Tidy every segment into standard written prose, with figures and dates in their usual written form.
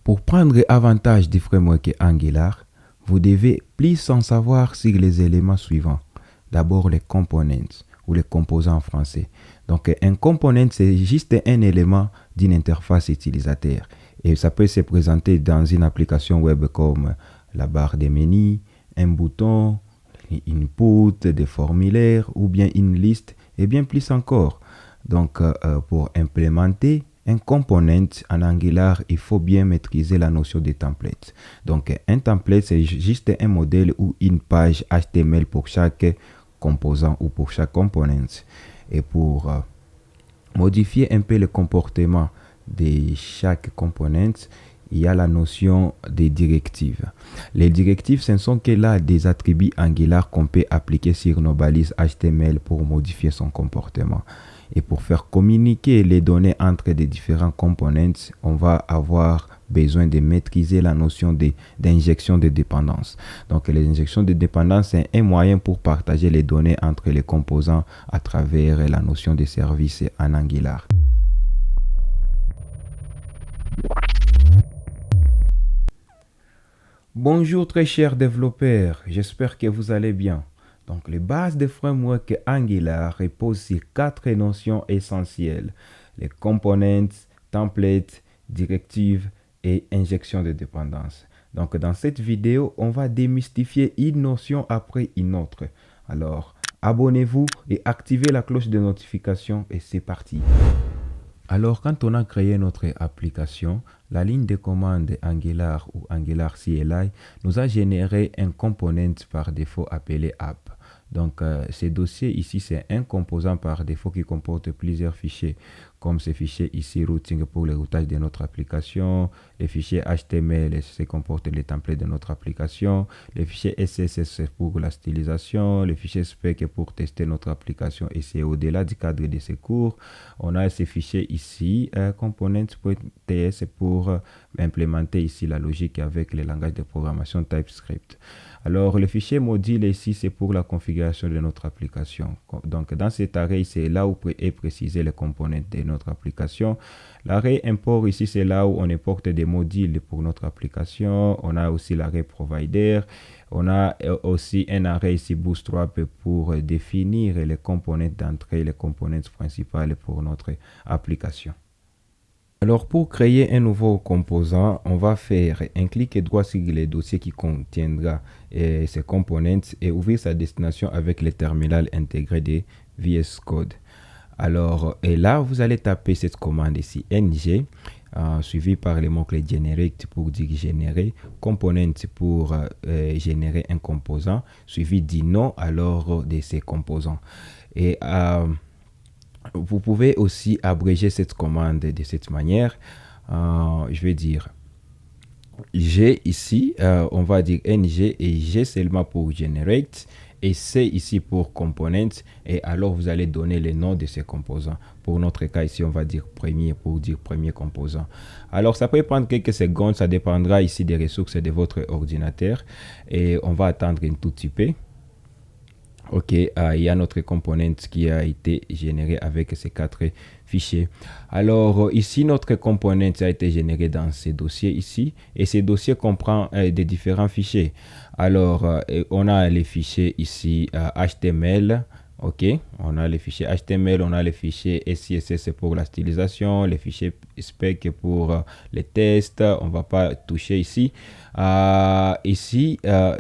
Pour prendre avantage du framework Angular, vous devez plus en savoir sur les éléments suivants. D'abord les components ou les composants en français. Donc un component, c'est juste un élément d'une interface utilisateur. Et ça peut se présenter dans une application web comme la barre des menus, un bouton, input, des formulaires ou bien une liste et bien plus encore. Donc pour implémenter un component en Angular, il faut bien maîtriser la notion de template. Donc un template, c'est juste un modèle ou une page HTML pour chaque composant ou pour chaque component. Et pour modifier un peu le comportement de chaque component, il y a la notion des directives. Les directives, ce ne sont que là des attributs Angular qu'on peut appliquer sur nos balises HTML pour modifier son comportement. Et pour faire communiquer les données entre les différents components, on va avoir besoin de maîtriser la notion d'injection de dépendance. Donc les injections de dépendance, c'est un moyen pour partager les données entre les composants à travers la notion de service en Angular. Bonjour très chers développeurs, j'espère que vous allez bien. Donc les bases de framework Angular reposent sur 4 notions essentielles: les components, templates, directives et injection de dépendance. Donc dans cette vidéo, on va démystifier une notion après une autre. Alors abonnez-vous et activez la cloche de notification et c'est parti. Alors, quand on a créé notre application, la ligne de commande Angular ou Angular CLI nous a généré un component par défaut appelé app. Donc, ce dossier ici, c'est un composant par défaut qui comporte plusieurs fichiers, comme ce fichier ici, routing pour le routage de notre application, les fichiers HTML, ce comporte les templates de notre application, les fichiers CSS pour la stylisation, les fichiers spec pour tester notre application. Et c'est au-delà du cadre de ces cours, on a ces fichiers ici, components.ts pour implémenter ici la logique avec les langages de programmation TypeScript. Alors, le fichier module ici, c'est pour la configuration de notre application. Donc, dans cet array, c'est là où est précisé les components de notre application. L'array import ici, c'est là où on importe des modules pour notre application. On a aussi l'array provider. On a aussi un array ici bootstrap pour définir les components d'entrée, les components principales pour notre application. Alors pour créer un nouveau composant, on va faire un clic droit sur le dossier qui contiendra ces components et ouvrir sa destination avec le terminal intégré de VS Code. Alors et là, vous allez taper cette commande ici, ng, suivi par le mot-clé generate pour dire générer, component pour générer un composant, suivi du nom alors de ces composants. Et vous pouvez aussi abréger cette commande de cette manière. Je vais dire G ici, on va dire ng et G seulement pour generate et C ici pour component. Et alors vous allez donner les noms de ces composants. Pour notre cas ici, on va dire premier pour dire premier composant. Alors ça peut prendre quelques secondes, ça dépendra ici des ressources de votre ordinateur. Et on va attendre un tout petit peu. Ok, il y a notre component qui a été généré avec ces 4 fichiers. Alors ici, notre component a été généré dans ce dossier ici. Et ce dossier comprend des différents fichiers. Alors, on a les fichiers ici HTML. Ok, on a les fichiers HTML, on a les fichiers CSS pour la stylisation, les fichiers spec pour les tests. On ne va pas toucher ici. Ici,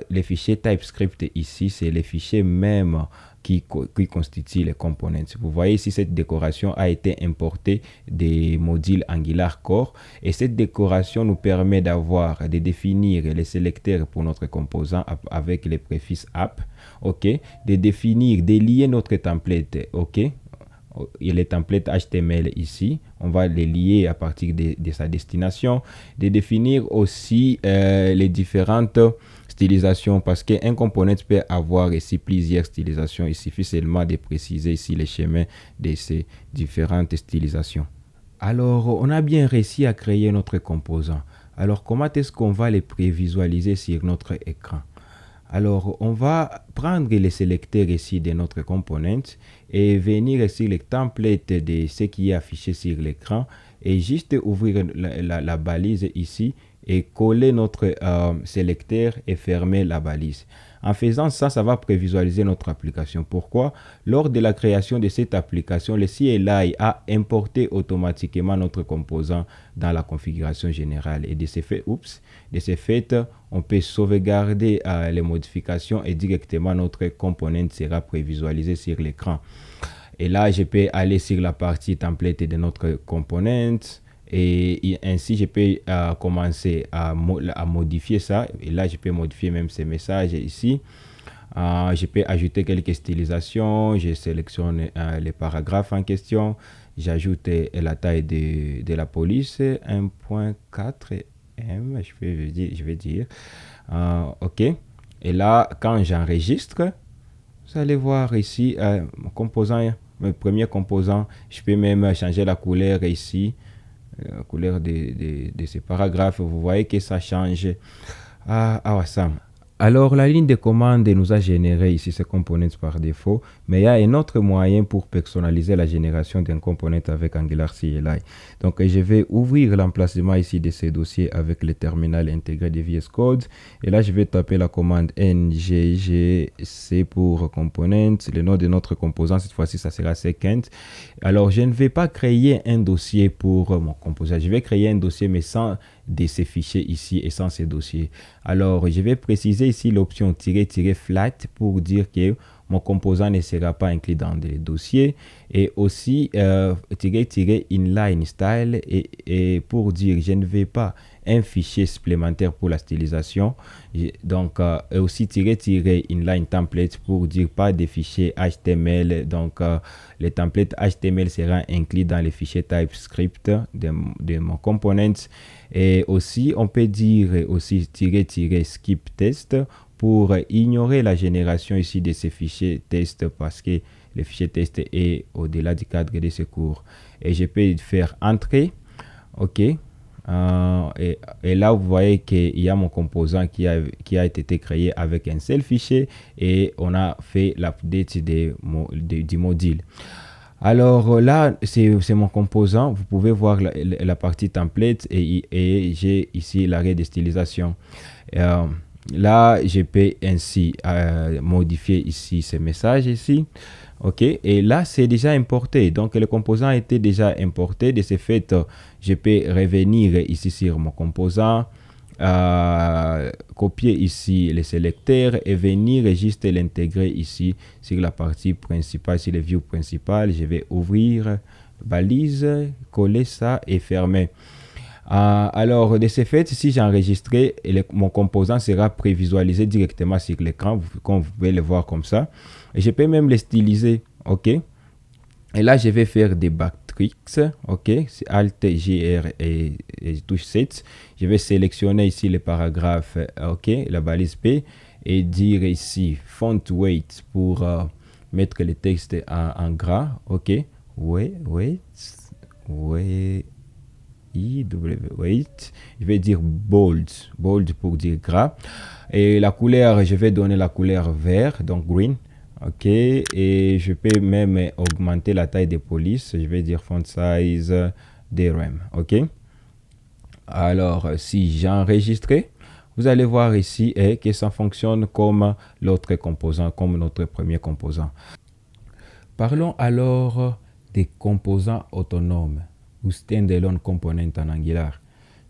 les fichiers TypeScript ici, c'est les fichiers même qui constituent les components. Vous voyez ici, cette décoration a été importée des modules Angular Core et cette décoration nous permet de définir les sélecteurs pour notre composant avec les préfixes app, ok, de définir, de lier notre template, ok, et les templates HTML ici, on va les lier à partir de sa destination, de définir aussi les différentes stylisations parce qu'un component peut avoir ici plusieurs stylisations. Il suffit seulement de préciser ici les chemins de ces différentes stylisations. Alors, on a bien réussi à créer notre composant. Alors, comment est-ce qu'on va les prévisualiser sur notre écran? Alors, on va prendre les sélecteurs ici de notre component et venir sur le template de ce qui est affiché sur l'écran et juste ouvrir la balise ici et coller notre sélecteur et fermer la balise. En faisant ça, ça va prévisualiser notre application. Pourquoi? Lors de la création de cette application, le CLI a importé automatiquement notre composant dans la configuration générale. Et de ce fait, on peut sauvegarder les modifications et directement notre component sera prévisualisé sur l'écran. Et là, je peux aller sur la partie template de notre component. Et ainsi, je peux commencer à modifier ça. Et là, je peux modifier même ces messages ici. Je peux ajouter quelques stylisations. Je sélectionne les paragraphes en question. J'ajoute la taille de la police, 1.4 M, je vais dire. OK. Et là, quand j'enregistre, vous allez voir ici, mon premier composant, je peux même changer la couleur ici. La couleur de ces paragraphes, vous voyez que ça change. Awesome. Alors, la ligne de commande nous a généré ici ce component par défaut, mais il y a un autre moyen pour personnaliser la génération d'un component avec Angular CLI. Donc, je vais ouvrir l'emplacement ici de ce dossier avec le terminal intégré de VS Code. Et là, je vais taper la commande NGGC pour component. Le nom de notre composant, cette fois-ci, ça sera second. Alors, je ne vais pas créer un dossier pour mon composant. Je vais créer un dossier, mais sans de ces fichiers ici et sans ces dossiers. Alors, je vais préciser ici l'option - flat pour dire que mon composant ne sera pas inclus dans les dossiers, et aussi -inline style et pour dire je ne vais pas un fichier supplémentaire pour la stylisation. Donc, et aussi -inline template pour dire pas des fichiers HTML. Donc, les templates HTML sera inclus dans les fichiers TypeScript de mon component. Et aussi, on peut dire aussi - skip test pour ignorer la génération ici de ces fichiers test parce que le fichier test est au-delà du cadre de ce cours. Et je peux faire entrer. OK. Et là, vous voyez qu'il y a mon composant qui a été créé avec un seul fichier et on a fait l'update du module. Alors là, c'est mon composant. Vous pouvez voir la partie template et j'ai ici l'arrêt de stylisation. Là, je peux ainsi modifier ici ces messages ici. OK. Et là, c'est déjà importé. Donc, le composant a été déjà importé. De ce fait, je peux revenir ici sur mon composant, copier ici le sélecteur et venir juste l'intégrer ici sur la partie principale, sur le view principal. Je vais ouvrir balise, coller ça et fermer. Alors, de ce fait, si j'ai enregistré, mon composant sera prévisualisé directement sur l'écran, comme vous pouvez le voir comme ça. Et je peux même le styliser, OK? Et là, je vais faire des backtricks, OK? C'est Alt, GR et touche 7. Je vais sélectionner ici les paragraphes, OK? La balise P et dire ici font weight pour mettre le texte en gras, OK? Weight. Je vais dire bold pour dire gras. Et la couleur, je vais donner la couleur vert, donc green. OK. Et je peux même augmenter la taille des polices. Je vais dire font size DRM. OK. Alors, si j'ai enregistré, vous allez voir ici que ça fonctionne comme l'autre composant, comme notre premier composant. Parlons alors des composants autonomes ou standalone component en Angular.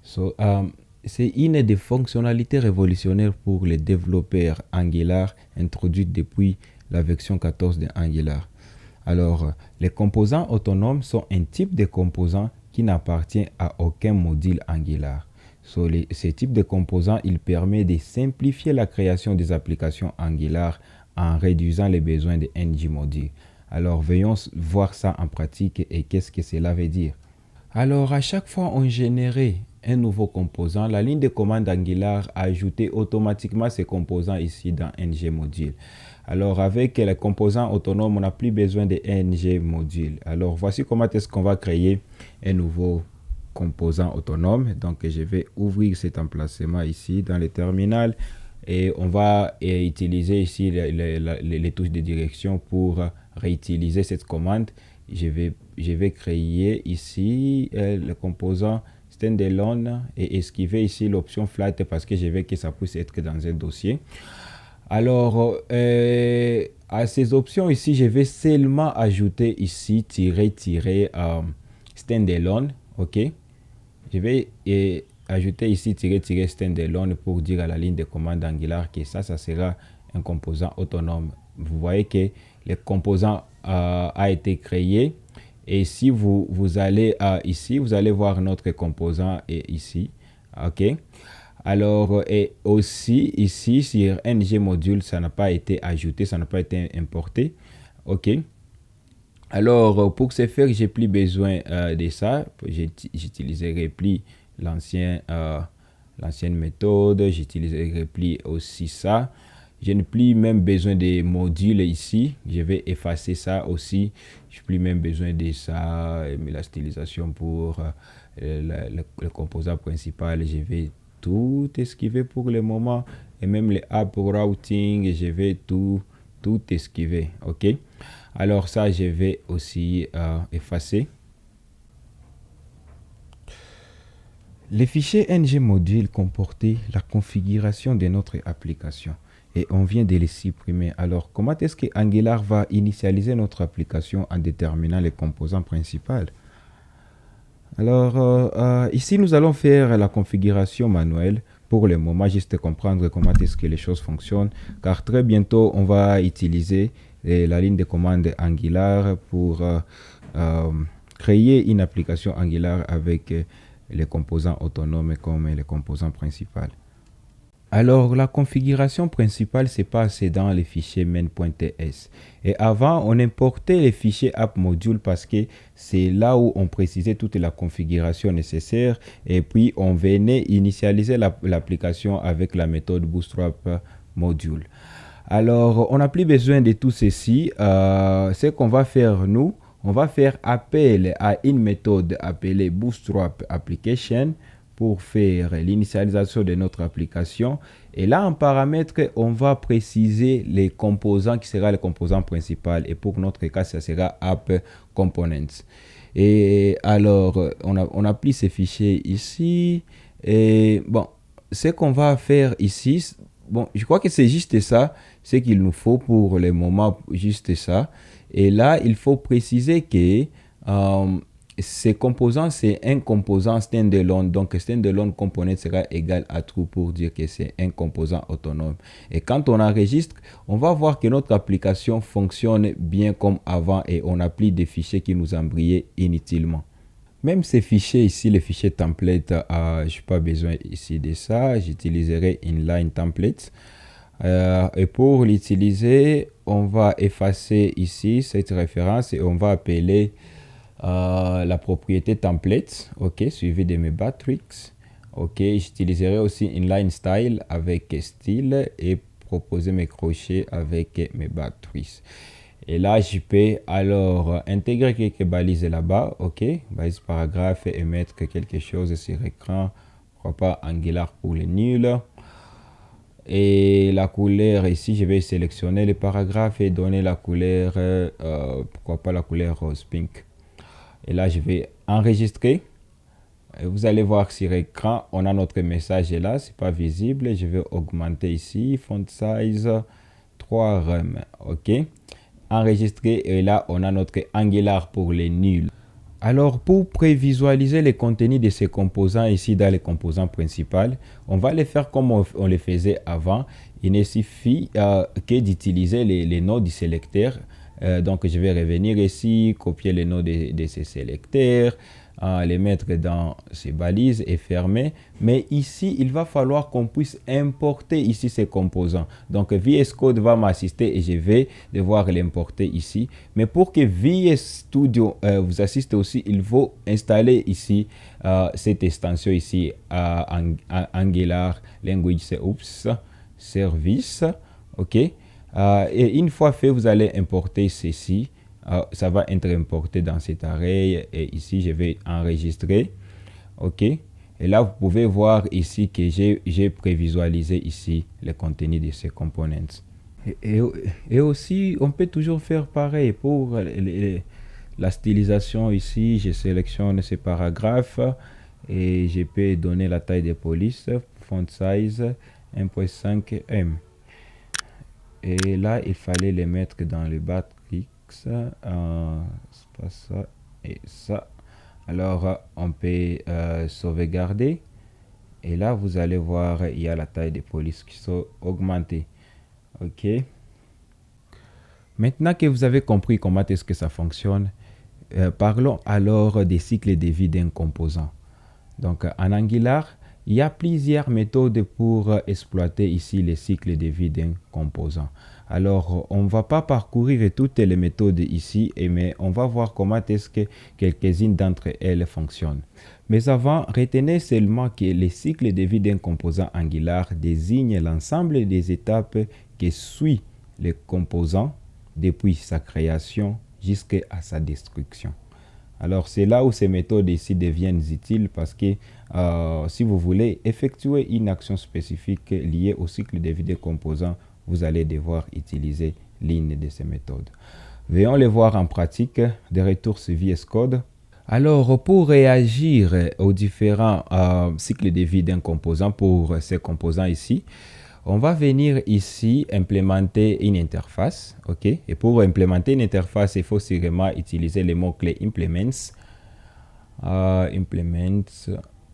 C'est une des fonctionnalités révolutionnaires pour les développeurs Angular introduites depuis la version 14 de Angular. Alors, les composants autonomes sont un type de composant qui n'appartient à aucun module Angular. Ce type de composant, il permet de simplifier la création des applications Angular en réduisant les besoins de ng modules. Alors, veuillons voir ça en pratique et qu'est-ce que cela veut dire. Alors, à chaque fois on générait un nouveau composant, la ligne de commande Angular a ajouté automatiquement ces composants ici dans ng module. Alors, avec les composants autonomes, on n'a plus besoin de ng module. Alors, voici comment est-ce qu'on va créer un nouveau composant autonome. Donc, je vais ouvrir cet emplacement ici dans le terminal et on va utiliser ici les touches de direction pour réutiliser cette commande. je vais créer ici le composant standalone et esquiver ici l'option flat parce que je veux que ça puisse être dans un dossier. Alors, à ces options ici, je vais seulement ajouter ici standalone, ok. Je vais ajouter ici standalone pour dire à la ligne de commande Angular que ça sera un composant autonome. Vous voyez que le composant a été créé. Et si vous allez ici, vous allez voir notre composant ici. OK. Alors, et aussi ici, sur ng module, ça n'a pas été ajouté, ça n'a pas été importé. OK. Alors, pour ce faire, j'ai plus besoin de ça. J'utiliserai plus l'ancienne méthode. J'utiliserai plus aussi ça. Je n'ai plus même besoin des modules ici. Je vais effacer ça aussi. Je n'ai plus même besoin de ça. Mais la stylisation pour le composant principal, je vais tout esquiver pour le moment. Et même les app routing, je vais tout esquiver. OK. Alors ça, je vais aussi effacer. Les fichiers ng module comportaient la configuration de notre application et on vient de les supprimer. Alors, comment est-ce que Angular va initialiser notre application en déterminant les composants principaux? Alors, ici, nous allons faire la configuration manuelle. Pour le moment, juste comprendre comment est-ce que les choses fonctionnent, car très bientôt, on va utiliser la ligne de commande Angular pour créer une application Angular avec les composants autonomes comme les composants principaux. Alors, la configuration principale se passe dans les fichiers main.ts. Et avant, on importait les fichiers app module parce que c'est là où on précisait toute la configuration nécessaire. Et puis, on venait initialiser l'application avec la méthode bootstrap module. Alors, on n'a plus besoin de tout ceci. Ce qu'on va faire, nous, on va faire appel à une méthode appelée bootstrap application pour faire l'initialisation de notre application. Et là, en paramètre, on va préciser les composants qui sera le composant principal. Et pour notre cas, ça sera app components. Et alors, on applique ces fichiers ici. Et bon, ce qu'on va faire ici, bon, je crois que c'est juste ça, ce qu'il nous faut pour le moment, juste ça. Et là, il faut préciser que ces composants, c'est un composant standalone. Donc, standalone component sera égal à true pour dire que c'est un composant autonome. Et quand on enregistre, on va voir que notre application fonctionne bien comme avant et on applique des fichiers qui nous embrayaient inutilement. Même ces fichiers ici, les fichiers template, je n'ai pas besoin ici de ça. J'utiliserai inline template. Et pour l'utiliser, on va effacer ici cette référence et on va appeler la propriété template, ok, suivi de mes matrix. Ok, j'utiliserai aussi inline style avec style et proposer mes crochets avec mes matrices. Et là, je peux alors intégrer quelques balises là-bas, ok, balise paragraphe et mettre quelque chose sur écran, pourquoi pas Angular pour les nuls. Et la couleur ici, je vais sélectionner les paragraphes et donner la couleur, pourquoi pas la couleur rose pink. Et là, je vais enregistrer. Et vous allez voir sur écran, on a notre message là, c'est pas visible. Je vais augmenter ici, font size 3 rem, ok. Enregistrer et là, on a notre Angular pour les nuls. Alors, pour prévisualiser les contenus de ces composants ici dans les composants principaux, on va les faire comme on les faisait avant. Il ne suffit que d'utiliser les nodes du sélecteur. Donc, je vais revenir ici, copier les nodes de ces sélecteurs, les mettre dans ces balises et fermer. Mais ici, il va falloir qu'on puisse importer ici ces composants. Donc, VS Code va m'assister et je vais devoir l'importer ici. Mais pour que VS Studio vous assiste aussi, il faut installer ici cette extension ici, Angular Language Service. OK. Et une fois fait, vous allez importer ceci. Ça va être importé dans cet array. Et ici, je vais enregistrer. OK. Et là, vous pouvez voir ici que j'ai prévisualisé ici le contenu de ces components. Et aussi, on peut toujours faire pareil pour la stylisation ici, je sélectionne ces paragraphes et je peux donner la taille des polices, font size 1.5 M. Et là, il fallait les mettre dans le matrix, c'est pas ça et ça. Alors, on peut sauvegarder. Et là, vous allez voir, il y a la taille des polices qui sont augmentées. OK. Maintenant que vous avez compris comment est-ce que ça fonctionne, parlons alors des cycles de vie d'un composant. Donc, en Angular, il y a plusieurs méthodes pour exploiter ici les cycles de vie d'un composant. Alors, on ne va pas parcourir toutes les méthodes ici, mais on va voir comment est-ce que quelques-unes d'entre elles fonctionnent. Mais avant, retenez seulement que les cycles de vie d'un composant Angular désignent l'ensemble des étapes que suit le composant depuis sa création jusqu'à sa destruction. Alors, c'est là où ces méthodes ici deviennent utiles parce que si vous voulez effectuer une action spécifique liée au cycle de vie des composants, vous allez devoir utiliser l'une de ces méthodes. Venons les voir en pratique de retour sur VS Code. Alors, pour réagir aux différents cycles de vie d'un composant pour ces composants ici, on va venir ici implémenter une interface, ok? Et pour implémenter une interface, il faut sûrement utiliser les mots-clés implements,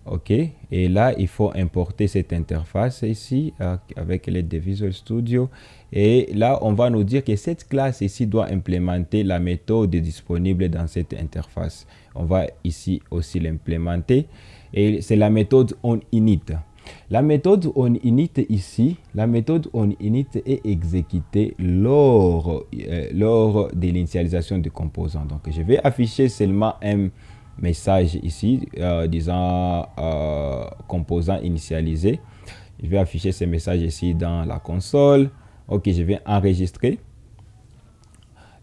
ok? Et là, il faut importer cette interface ici avec l'aide de Visual Studio. Et là, on va nous dire que cette classe ici doit implémenter la méthode disponible dans cette interface. On va ici aussi l'implémenter. Et c'est la méthode onInit. La méthode onInit ici, la méthode onInit est exécutée lors de l'initialisation du composant. Donc, je vais afficher seulement un message ici disant composant initialisé. Je vais afficher ce message ici dans la console. Ok, je vais enregistrer.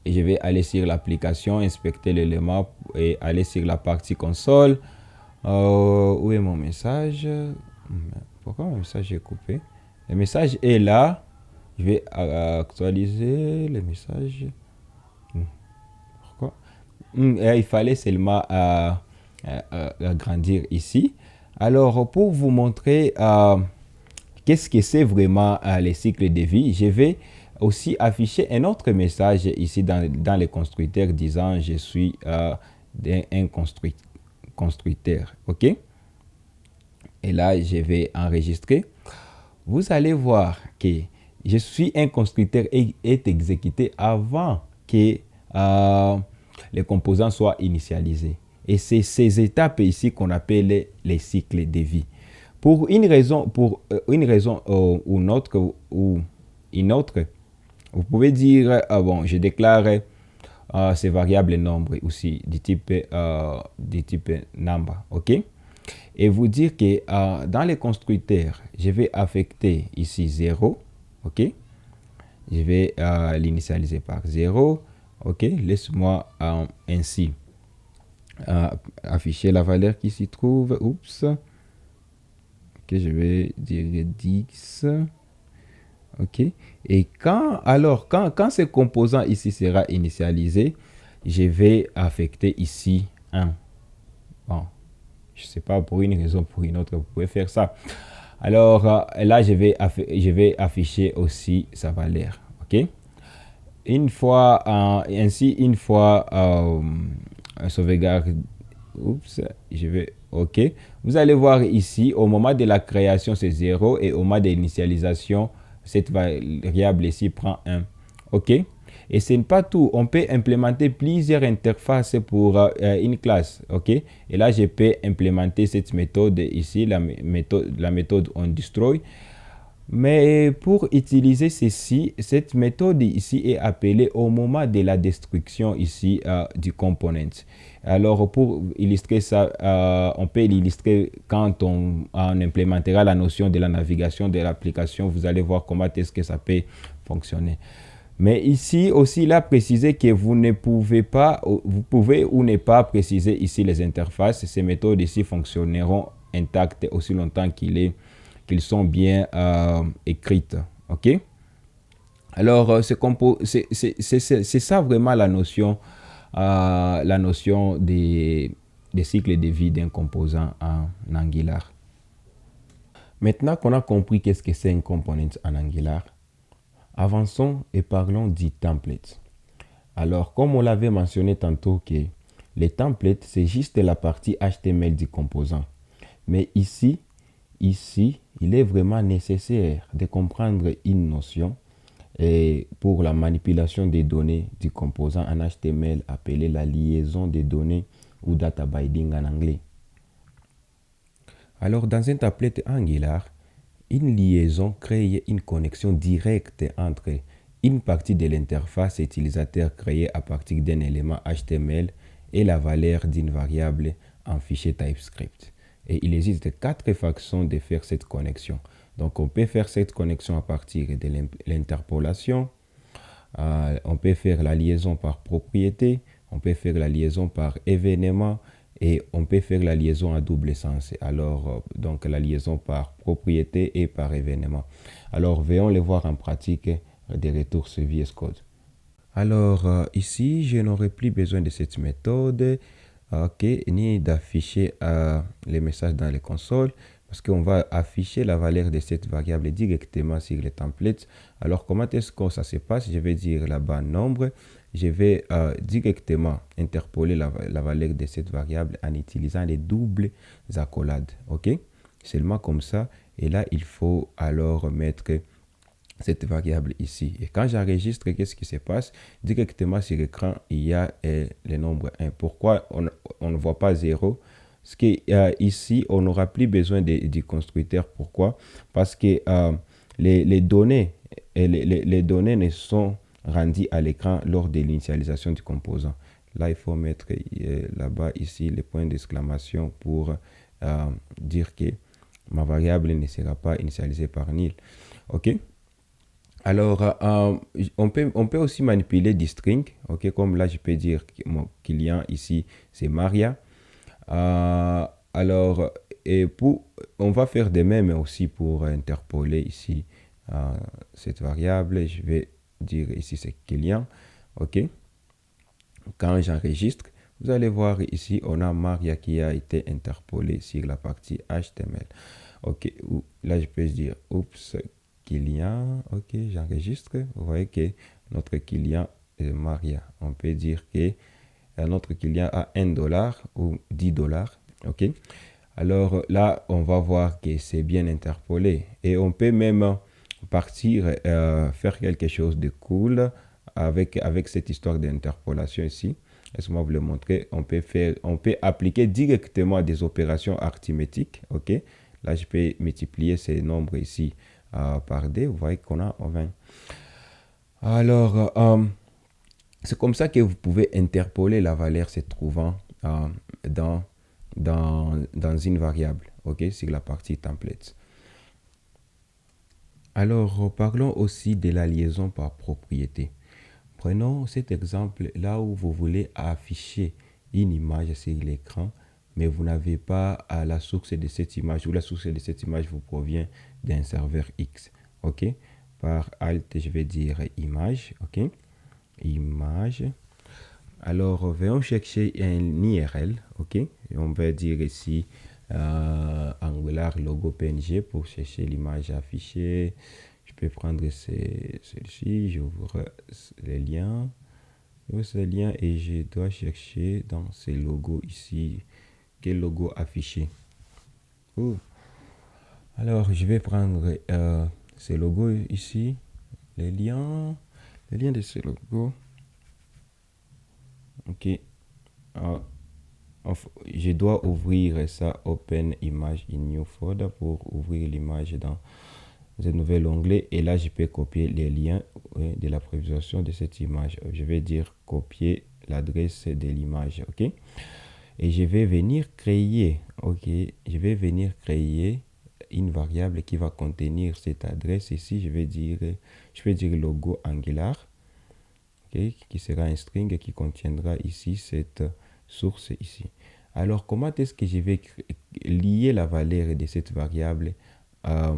Et je vais aller sur l'application, inspecter l'élément et aller sur la partie console. Où est mon message? Pourquoi mon message est coupé? Le message est là. Je vais actualiser le message. Pourquoi? Il fallait seulement agrandir ici. Alors, pour vous montrer qu'est-ce que c'est vraiment les cycles de vie, je vais aussi afficher un autre message ici dans les constructeurs disant je suis un constructeur. OK? Et là, je vais enregistrer. Vous allez voir que je suis un constructeur est exécuté avant que les composants soient initialisés. Et c'est ces étapes ici qu'on appelle les cycles de vie. Pour une raison ou une autre, vous pouvez dire, bon, je déclare ces variables nombres aussi du type number, ok? Et vous dire que dans les constructeurs, je vais affecter ici 0, ok? Je vais l'initialiser par 0, ok? Laisse-moi ainsi afficher la valeur qui s'y trouve. Oups. Ok, je vais dire 10. Ok. Et quand ce composant ici sera initialisé, je vais affecter ici 1. Bon, je ne sais pas, pour une raison ou pour une autre, vous pouvez faire ça. Alors là, je vais afficher aussi sa valeur. Ok. Une fois, sauvegarde. Oups, je vais. OK. Vous allez voir ici, au moment de la création, c'est 0 et au moment de l'initialisation, cette variable ici prend 1. OK. Et ce n'est pas tout. On peut implémenter plusieurs interfaces pour une classe. OK. Et là, je peux implémenter cette méthode ici, la méthode onDestroy. Mais pour utiliser ceci, cette méthode ici est appelée au moment de la destruction ici du component. Alors pour illustrer ça, on peut l'illustrer quand on implémentera la notion de la navigation de l'application. Vous allez voir comment est-ce que ça peut fonctionner. Mais ici aussi, là, préciser que vous pouvez ou ne pas préciser ici les interfaces. Ces méthodes ici fonctionneront intactes aussi longtemps qu'ils sont bien écrites. OK? Alors, c'est ça vraiment la notion la notion des cycles de vie d'un composant en Angular. Maintenant qu'on a compris qu'est-ce que c'est un component en Angular, avançons et parlons du template. Alors, comme on l'avait mentionné tantôt, que les templates, c'est juste la partie HTML du composant. Mais ici, il est vraiment nécessaire de comprendre une notion et pour la manipulation des données du composant en HTML appelée la liaison des données ou data binding en anglais. Alors, dans un template Angular, une liaison crée une connexion directe entre une partie de l'interface utilisateur créée à partir d'un élément HTML et la valeur d'une variable en fichier TypeScript. Et il existe 4 façons de faire cette connexion. Donc, on peut faire cette connexion à partir de l'interpolation. On peut faire la liaison par propriété. On peut faire la liaison par événement. Et on peut faire la liaison à double sens. Alors, donc la liaison par propriété et par événement. Alors, venons les voir en pratique des retours sur VS Code. Alors, ici, je n'aurai plus besoin de cette méthode, ni d'afficher les messages dans les consoles, parce qu'on va afficher la valeur de cette variable directement sur les templates. Alors, comment est-ce que ça se passe? Je vais dire là-bas nombre. Je vais directement interpoler la valeur de cette variable en utilisant les doubles accolades. OK? Seulement comme ça. Et là, il faut alors mettre cette variable ici. Et quand j'enregistre, qu'est-ce qui se passe? Directement sur l'écran, il y a le nombre 1. Pourquoi on ne voit pas 0? Parce que ici, on n'aura plus besoin du constructeur. Pourquoi? Parce que les données, les données ne sont rendues à l'écran lors de l'initialisation du composant. Là, il faut mettre là-bas, ici, le point d'exclamation pour dire que ma variable ne sera pas initialisée par nil. OK? Alors, on peut aussi manipuler des strings, ok, comme là, je peux dire que mon client ici, c'est Maria. Alors, on va faire de même aussi pour interpoler ici cette variable. Je vais dire ici, c'est client, ok. Quand j'enregistre, vous allez voir ici, on a Maria qui a été interpolée sur la partie HTML. Ok, là, je peux dire, oups, client, ok, j'enregistre. Vous voyez que notre client est Maria. On peut dire que notre client a $1 ou $10. Ok. Alors là, on va voir que c'est bien interpolé. Et on peut même partir faire quelque chose de cool avec cette histoire d'interpolation ici. Laisse-moi vous le montrer. On peut appliquer directement des opérations arithmétiques. Ok. Là, je peux multiplier ces nombres ici par D. Vous voyez qu'on a 20. Alors, c'est comme ça que vous pouvez interpoler la valeur se trouvant dans une variable, ok, sur la partie template. Alors, parlons aussi de la liaison par propriété. Prenons cet exemple là où vous voulez afficher une image sur l'écran, mais vous n'avez pas la source de cette image, ou la source de cette image vous provient d'un serveur X. OK? Par Alt, je vais dire image. OK? Image. Alors, venons chercher un IRL. OK? Et on va dire ici Angular logo PNG pour chercher l'image affichée. Je peux prendre celle-ci, j'ouvre les liens. Ce lien et je dois chercher dans ces logos ici quel logo affiché. Alors je vais prendre ces logos ici, les liens de ces logos. Ok. Je dois ouvrir ça, Open Image in New Folder, pour ouvrir l'image dans un nouvel onglet. Et là, je peux copier les liens de la prévisualisation de cette image. Je vais dire copier l'adresse de l'image. OK. Et je vais venir créer. OK. Je vais venir créer une variable qui va contenir cette adresse ici. Je vais dire logo Angular. Okay, qui sera un string qui contiendra ici cette source ici. Alors, comment est-ce que je vais lier la valeur de cette variable à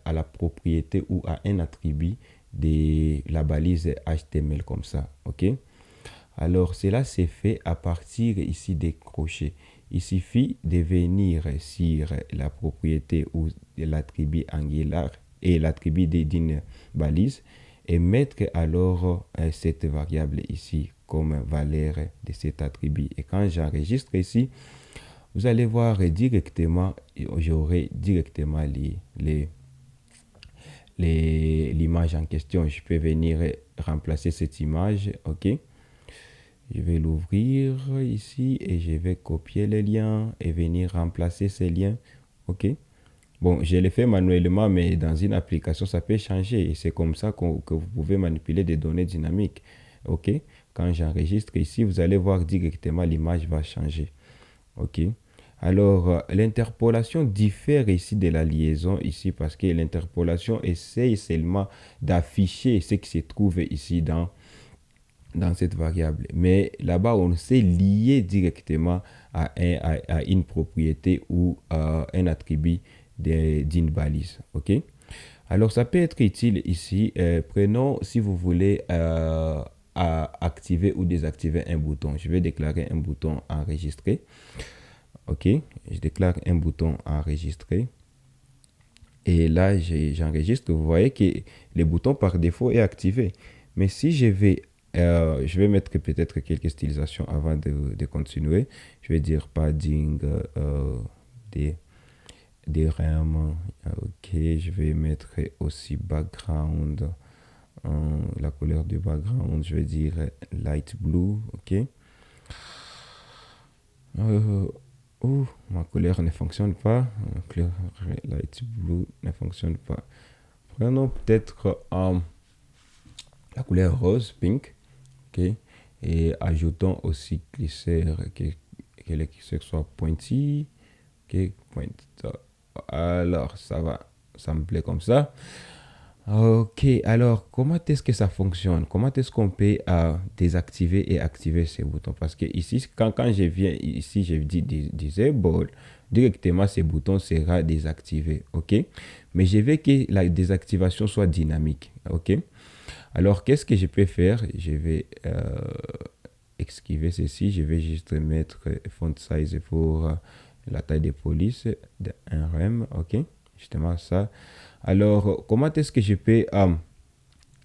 la propriété ou à un attribut de la balise HTML comme ça? OK. Alors, cela s'est fait à partir ici des crochets. Il suffit de venir sur la propriété ou l'attribut Angular et l'attribut d'une balise et mettre alors cette variable ici comme valeur de cet attribut. Et quand j'enregistre ici, vous allez voir directement, j'aurai directement l'image en question. Je peux venir remplacer cette image, ok. Je vais l'ouvrir ici et je vais copier les liens et venir remplacer ces liens, ok. Bon, je l'ai fait manuellement, mais dans une application, ça peut changer. Et c'est comme ça que vous pouvez manipuler des données dynamiques, ok. Quand j'enregistre ici, vous allez voir directement l'image va changer, ok. Alors, l'interpolation diffère ici de la liaison ici parce que l'interpolation essaye seulement d'afficher ce qui se trouve ici dans cette variable. Mais là-bas, on sait lier directement à une propriété ou à un attribut d'une balise. OK? Alors, ça peut être utile ici. Prenons, si vous voulez, à activer ou désactiver un bouton. Je vais déclarer un bouton enregistré. OK, je déclare un bouton enregistrer. Et là, j'enregistre. Vous voyez que le bouton par défaut est activé. Mais si je vais mettre peut-être quelques stylisations avant de continuer. Je vais dire padding des RAM. OK, je vais mettre aussi background. La couleur du background, je vais dire light blue. OK. Oh, ma couleur ne fonctionne pas. Ma couleur light blue ne fonctionne pas. Prenons peut-être la couleur rose, pink. OK. Et ajoutons aussi que le curseur soit pointy. OK. Alors, ça va. Ça me plaît comme ça. Ok, alors comment est-ce que ça fonctionne? Comment est-ce qu'on peut désactiver et activer ces boutons? Parce que ici, quand je viens ici, je dis disable, directement ces boutons sera désactivé, ok? Mais je veux que la désactivation soit dynamique, ok? Alors, qu'est-ce que je peux faire? Je vais esquiver ceci, je vais juste mettre font size pour la taille de police de 1 rem, ok? Justement ça. Alors, comment est-ce que je peux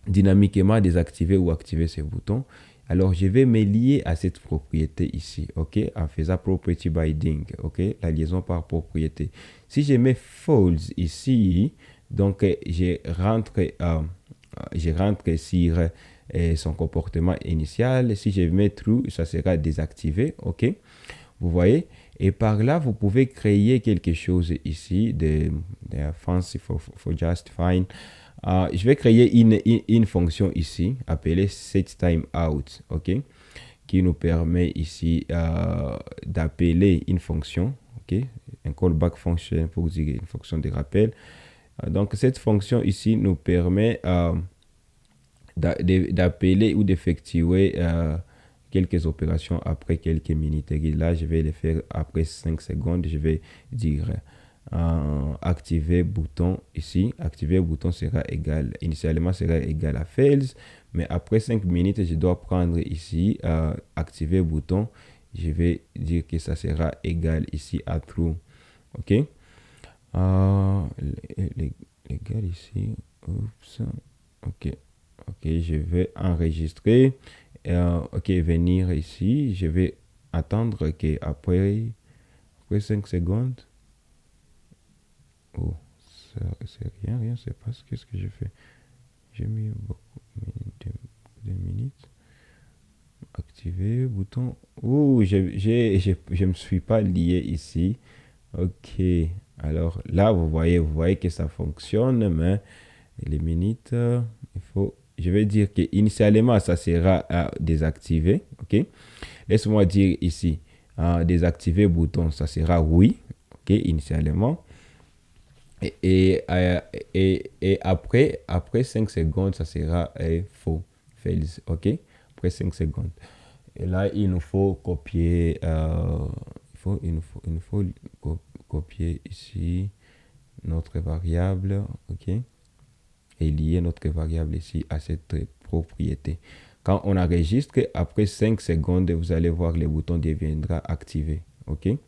dynamiquement désactiver ou activer ces boutons? Alors, je vais me lier à cette propriété ici, ok, en faisant property binding, ok, la liaison par propriété. Si je mets false ici, donc je rentre sur son comportement initial. Si je mets true, ça sera désactivé, ok. Vous voyez? Et par là, vous pouvez créer quelque chose ici, de fancy for just fine. Je vais créer une fonction ici, appelée setTimeout, ok, qui nous permet ici d'appeler une fonction, ok, un callback function pour dire une fonction de rappel. Donc, cette fonction ici nous permet d'appeler ou d'effectuer quelques opérations après quelques minutes. Et là, je vais les faire après 5 secondes. Je vais dire activer bouton ici. Activer bouton sera égal, initialement sera égal à false. Mais après 5 minutes, je dois prendre ici activer bouton. Je vais dire que ça sera égal ici à true. OK. Égal ici. Oups. OK. OK, je vais enregistrer. OK, venir ici. Je vais attendre qu'après 5 secondes. Oh, c'est rien, c'est pas ce que je fais. J'ai mis beaucoup de minutes. Activer, bouton. Oh, je me suis pas lié ici. OK, alors là, vous voyez que ça fonctionne, mais les minutes, je vais dire que initialement ça sera désactivé, ok. Laisse-moi dire ici, désactiver bouton, ça sera oui, ok, initialement. Et après 5 secondes, ça sera faux, false, ok, après 5 secondes. Et là, il nous faut copier, il nous faut copier ici notre variable, ok, et lier notre variable ici à cette propriété. Quand on enregistre, après 5 secondes, vous allez voir le bouton deviendra activé. OK? Et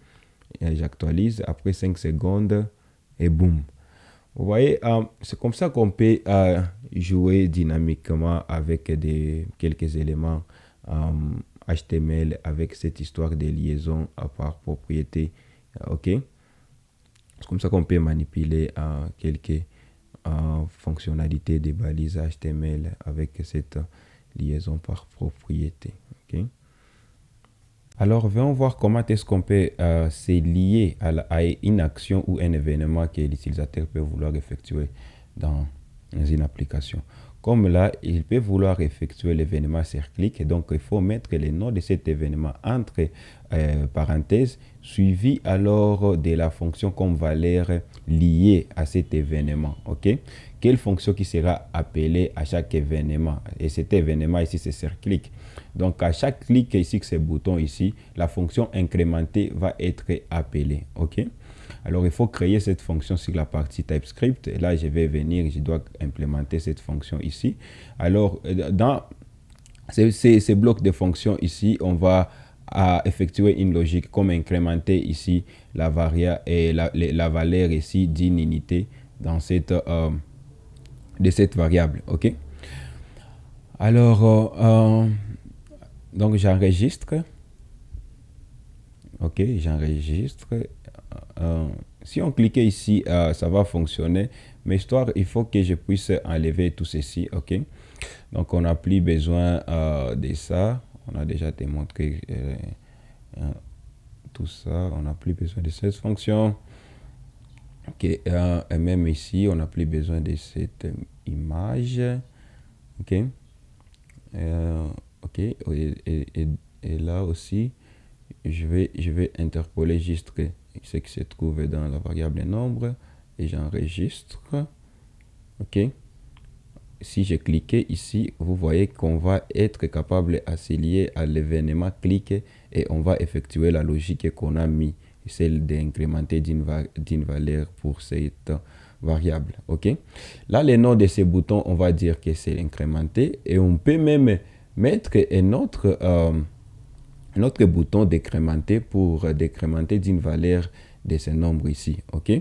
j'actualise après 5 secondes et boum. Vous voyez, c'est comme ça qu'on peut jouer dynamiquement avec quelques éléments HTML avec cette histoire de liaison par propriété. OK? C'est comme ça qu'on peut manipuler quelques fonctionnalités des balises HTML avec cette liaison par propriété. OK? Alors, venons voir comment est-ce qu'on peut se lier à une action ou un événement que l'utilisateur peut vouloir effectuer dans une application. Comme là, il peut vouloir effectuer l'événement sur clic, et donc il faut mettre le nom de cet événement entre parenthèses, suivi alors de la fonction comme valeur liée à cet événement. OK? Quelle fonction qui sera appelée à chaque événement? Et cet événement ici, c'est sur clic. Donc, à chaque clic ici, que ce bouton ici, la fonction incrémentée va être appelée. OK? Alors, il faut créer cette fonction sur la partie TypeScript. Et là, je vais venir, je dois implémenter cette fonction ici. Alors, dans ces blocs de fonctions ici, on va effectuer une logique comme incrémenter ici la variable et la valeur ici d'une unité dans de cette variable. OK? Alors, donc j'enregistre. OK, j'enregistre. Si on clique ici, ça va fonctionner. Mais histoire, il faut que je puisse enlever tout ceci. OK? Donc, on n'a plus besoin de ça. On a déjà démontré tout ça. On n'a plus besoin de cette fonction. OK. Et même ici, on n'a plus besoin de cette image. OK. OK. Et là aussi, je vais interpoler juste ce qui se trouve dans la variable nombre et j'enregistre. OK. Si je clique ici, vous voyez qu'on va être capable à se lier à l'événement clic et on va effectuer la logique qu'on a mis, celle d'incrémenter d'une valeur pour cette variable. OK. Là, le nom de ce bouton, on va dire que c'est incrémenté et on peut même mettre un autre bouton décrémenter pour décrémenter d'une valeur de ce nombre ici. OK.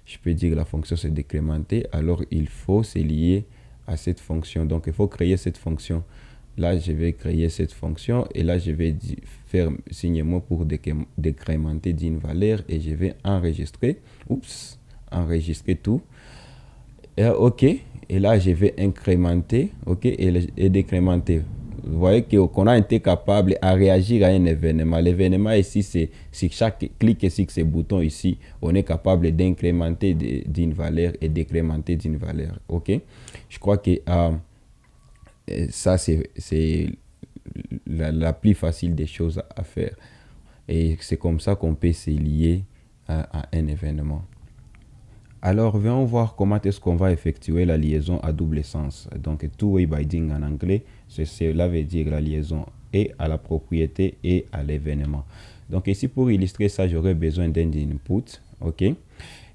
Je peux dire que la fonction c'est décrémenter. Alors, il faut se lier à cette fonction. Donc, il faut créer cette fonction. Là, je vais créer cette fonction et là, je vais faire signe mot pour décrémenter d'une valeur et je vais enregistrer. Oups, enregistrer tout. Et, OK. Et là, je vais incrémenter. OK. Et décrémenter. Vous voyez qu'on a été capable à réagir à un événement. L'événement ici, c'est si chaque clic sur ce bouton ici, on est capable d'incrémenter d'une valeur et décrémenter d'une valeur. OK? Je crois que ça, c'est la plus facile des choses à faire. Et c'est comme ça qu'on peut se lier à un événement. Alors, venons voir comment est-ce qu'on va effectuer la liaison à double sens. Donc, two-way binding en anglais, cela veut dire la liaison et à la propriété et à l'événement. Donc, ici, pour illustrer ça, j'aurai besoin d'un input. OK?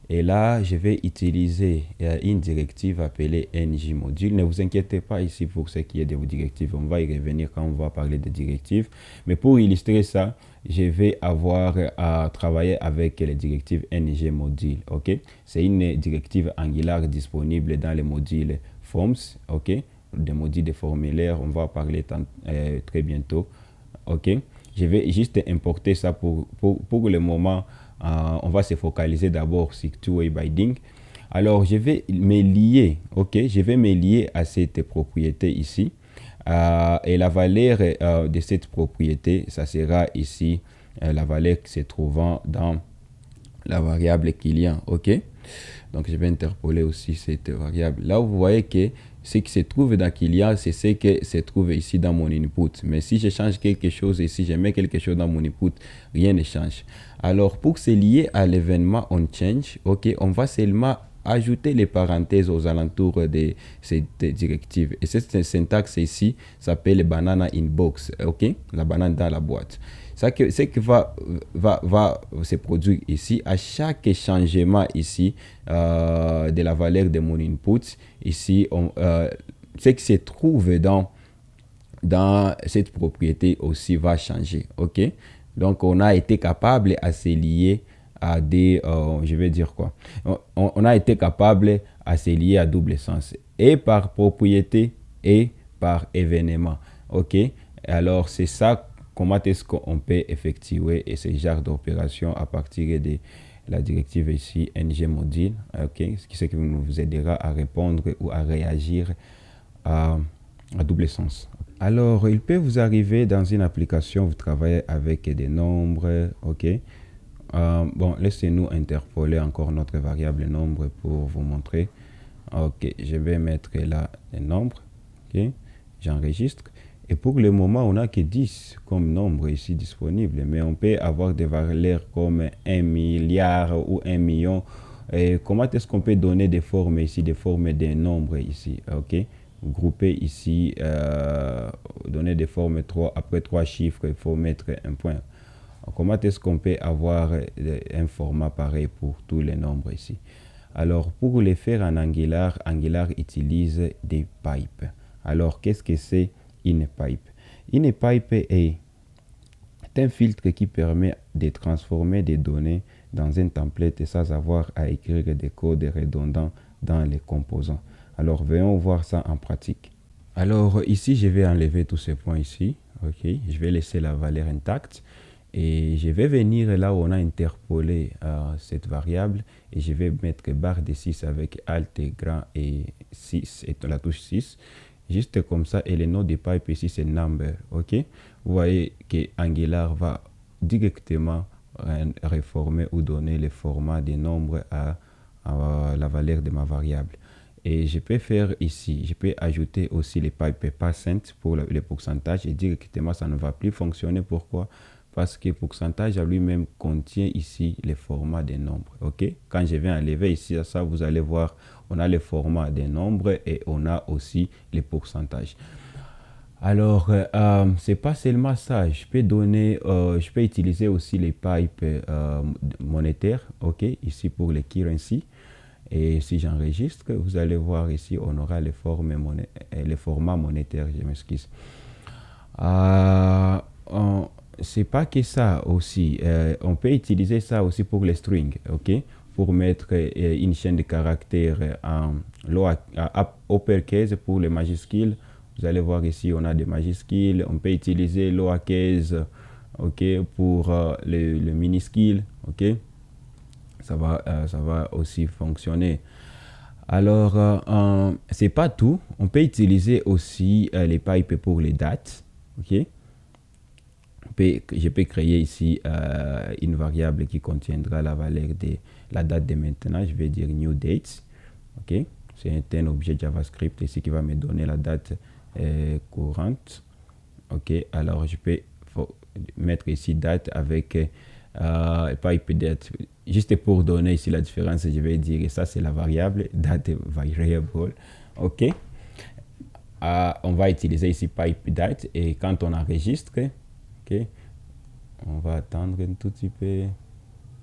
Et là, je vais utiliser une directive appelée ngModule. Ne vous inquiétez pas ici pour ce qui est de vos directives. On va y revenir quand on va parler de directives. Mais pour illustrer ça, je vais avoir à travailler avec les directives ngModule. OK? C'est une directive Angular disponible dans les modules Forms. OK? Des modules de formulaire. On va en parler très bientôt. OK? Je vais juste importer ça pour le moment. On va se focaliser d'abord sur two-way binding. Alors, je vais me lier, OK? Je vais me lier à cette propriété ici. Et la valeur de cette propriété, ça sera ici la valeur qui se trouvant dans la variable client, OK? Donc, je vais interpoler aussi cette variable. Là, vous voyez que ce qui se trouve dans client, c'est ce qui se trouve ici dans mon input. Mais si je change quelque chose ici, je mets quelque chose dans mon input, rien ne change. Alors, pour se lier à l'événement onChange, OK, on va seulement ajouter les parenthèses aux alentours de cette directive. Et cette syntaxe ici s'appelle banana inbox, OK? La banane dans la boîte. Ce qui va se produire ici, à chaque changement ici de la valeur de mon input, ici, ce qui se trouve dans dans cette propriété aussi va changer. OK? Donc, on a été capable à se lier à des, je vais dire quoi? On a été capable à se lier à double sens et par propriété et par événement. OK? Alors, c'est ça, comment est-ce qu'on peut effectuer ce genre d'opération à partir de la directive ici, NG Module, OK? Ce qui vous aidera à répondre ou à réagir à double sens. Alors, il peut vous arriver dans une application, vous travaillez avec des nombres, OK? Bon, laissez-nous interpoler encore notre variable nombre pour vous montrer. OK, je vais mettre là les nombres, OK? J'enregistre. Et pour le moment, on n'a que 10 comme nombre ici disponible, mais on peut avoir des valeurs comme 1 milliard ou 1 million. Et comment est-ce qu'on peut donner des formes ici, des formes des nombres ici, OK? Grouper ici, donner des formes après 3 chiffres, il faut mettre un point. Comment est-ce qu'on peut avoir un format pareil pour tous les nombres ici? Alors, pour les faire en Angular, Angular utilise des pipes. Alors, qu'est-ce que c'est une pipe? Une pipe est un filtre qui permet de transformer des données dans un template sans avoir à écrire des codes redondants dans les composants. Alors, venons voir ça en pratique. Alors, ici, je vais enlever tous ces points ici. OK, je vais laisser la valeur intacte. Et je vais venir là où on a interpolé cette variable et je vais mettre barre de 6 avec Alt et grand et 6 et la touche 6. Juste comme ça, et le nom de pipe ici c'est number. OK? Vous voyez que Angular va directement réformer ou donner le format des nombres à la valeur de ma variable. Et je peux faire ici, je peux ajouter aussi les pipes percent pour le pourcentage et directement ça ne va plus fonctionner. Pourquoi? Parce que pourcentage à lui-même contient ici les formats des nombres. OK? Quand je vais enlever ici ça, vous allez voir, on a le format des nombres et on a aussi les pourcentages. Alors, c'est pas seulement ça. Je peux utiliser aussi les pipes monétaires. OK? Ici pour les currency. Et si j'enregistre, vous allez voir ici, on aura les formats monétaires. Je m'excuse. C'est pas que ça aussi. On peut utiliser ça aussi pour les strings, OK? Pour mettre une chaîne de caractères en uppercase pour les majuscules. Vous allez voir ici, on a des majuscules. On peut utiliser lowercase, OK, pour le minuscule, OK? Ça va aussi fonctionner. Alors, c'est pas tout. On peut utiliser aussi les pipes pour les dates, OK? Je peux créer ici une variable qui contiendra la valeur de la date de maintenant. Je vais dire new date. OK? C'est un objet JavaScript ici qui va me donner la date courante. OK? Alors, je peux mettre ici date avec pipe date. Juste pour donner ici la différence, je vais dire ça c'est la variable date variable. OK? On va utiliser ici pipe date et quand on enregistre, OK, on va attendre un tout petit peu.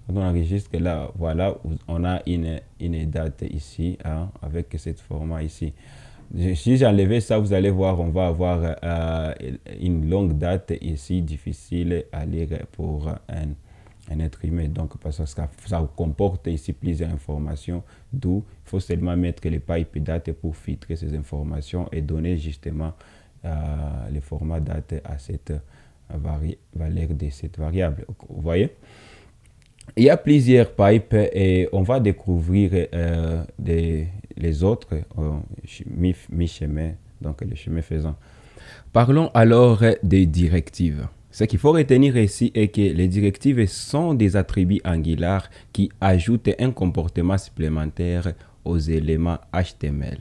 Quand on enregistre là, voilà, on a une date ici avec cet format ici. Si j'enlève ça, vous allez voir, on va avoir une longue date ici, difficile à lire pour un être humain. Donc, parce que ça comporte ici plusieurs informations, d'où il faut seulement mettre les pipes date pour filtrer ces informations et donner justement le format date à cette valeur de cette variable. Vous voyez? Il y a plusieurs pipes et on va découvrir les autres mi-chemin, donc le chemin faisant. Parlons alors des directives. Ce qu'il faut retenir ici est que les directives sont des attributs Angular qui ajoutent un comportement supplémentaire aux éléments HTML.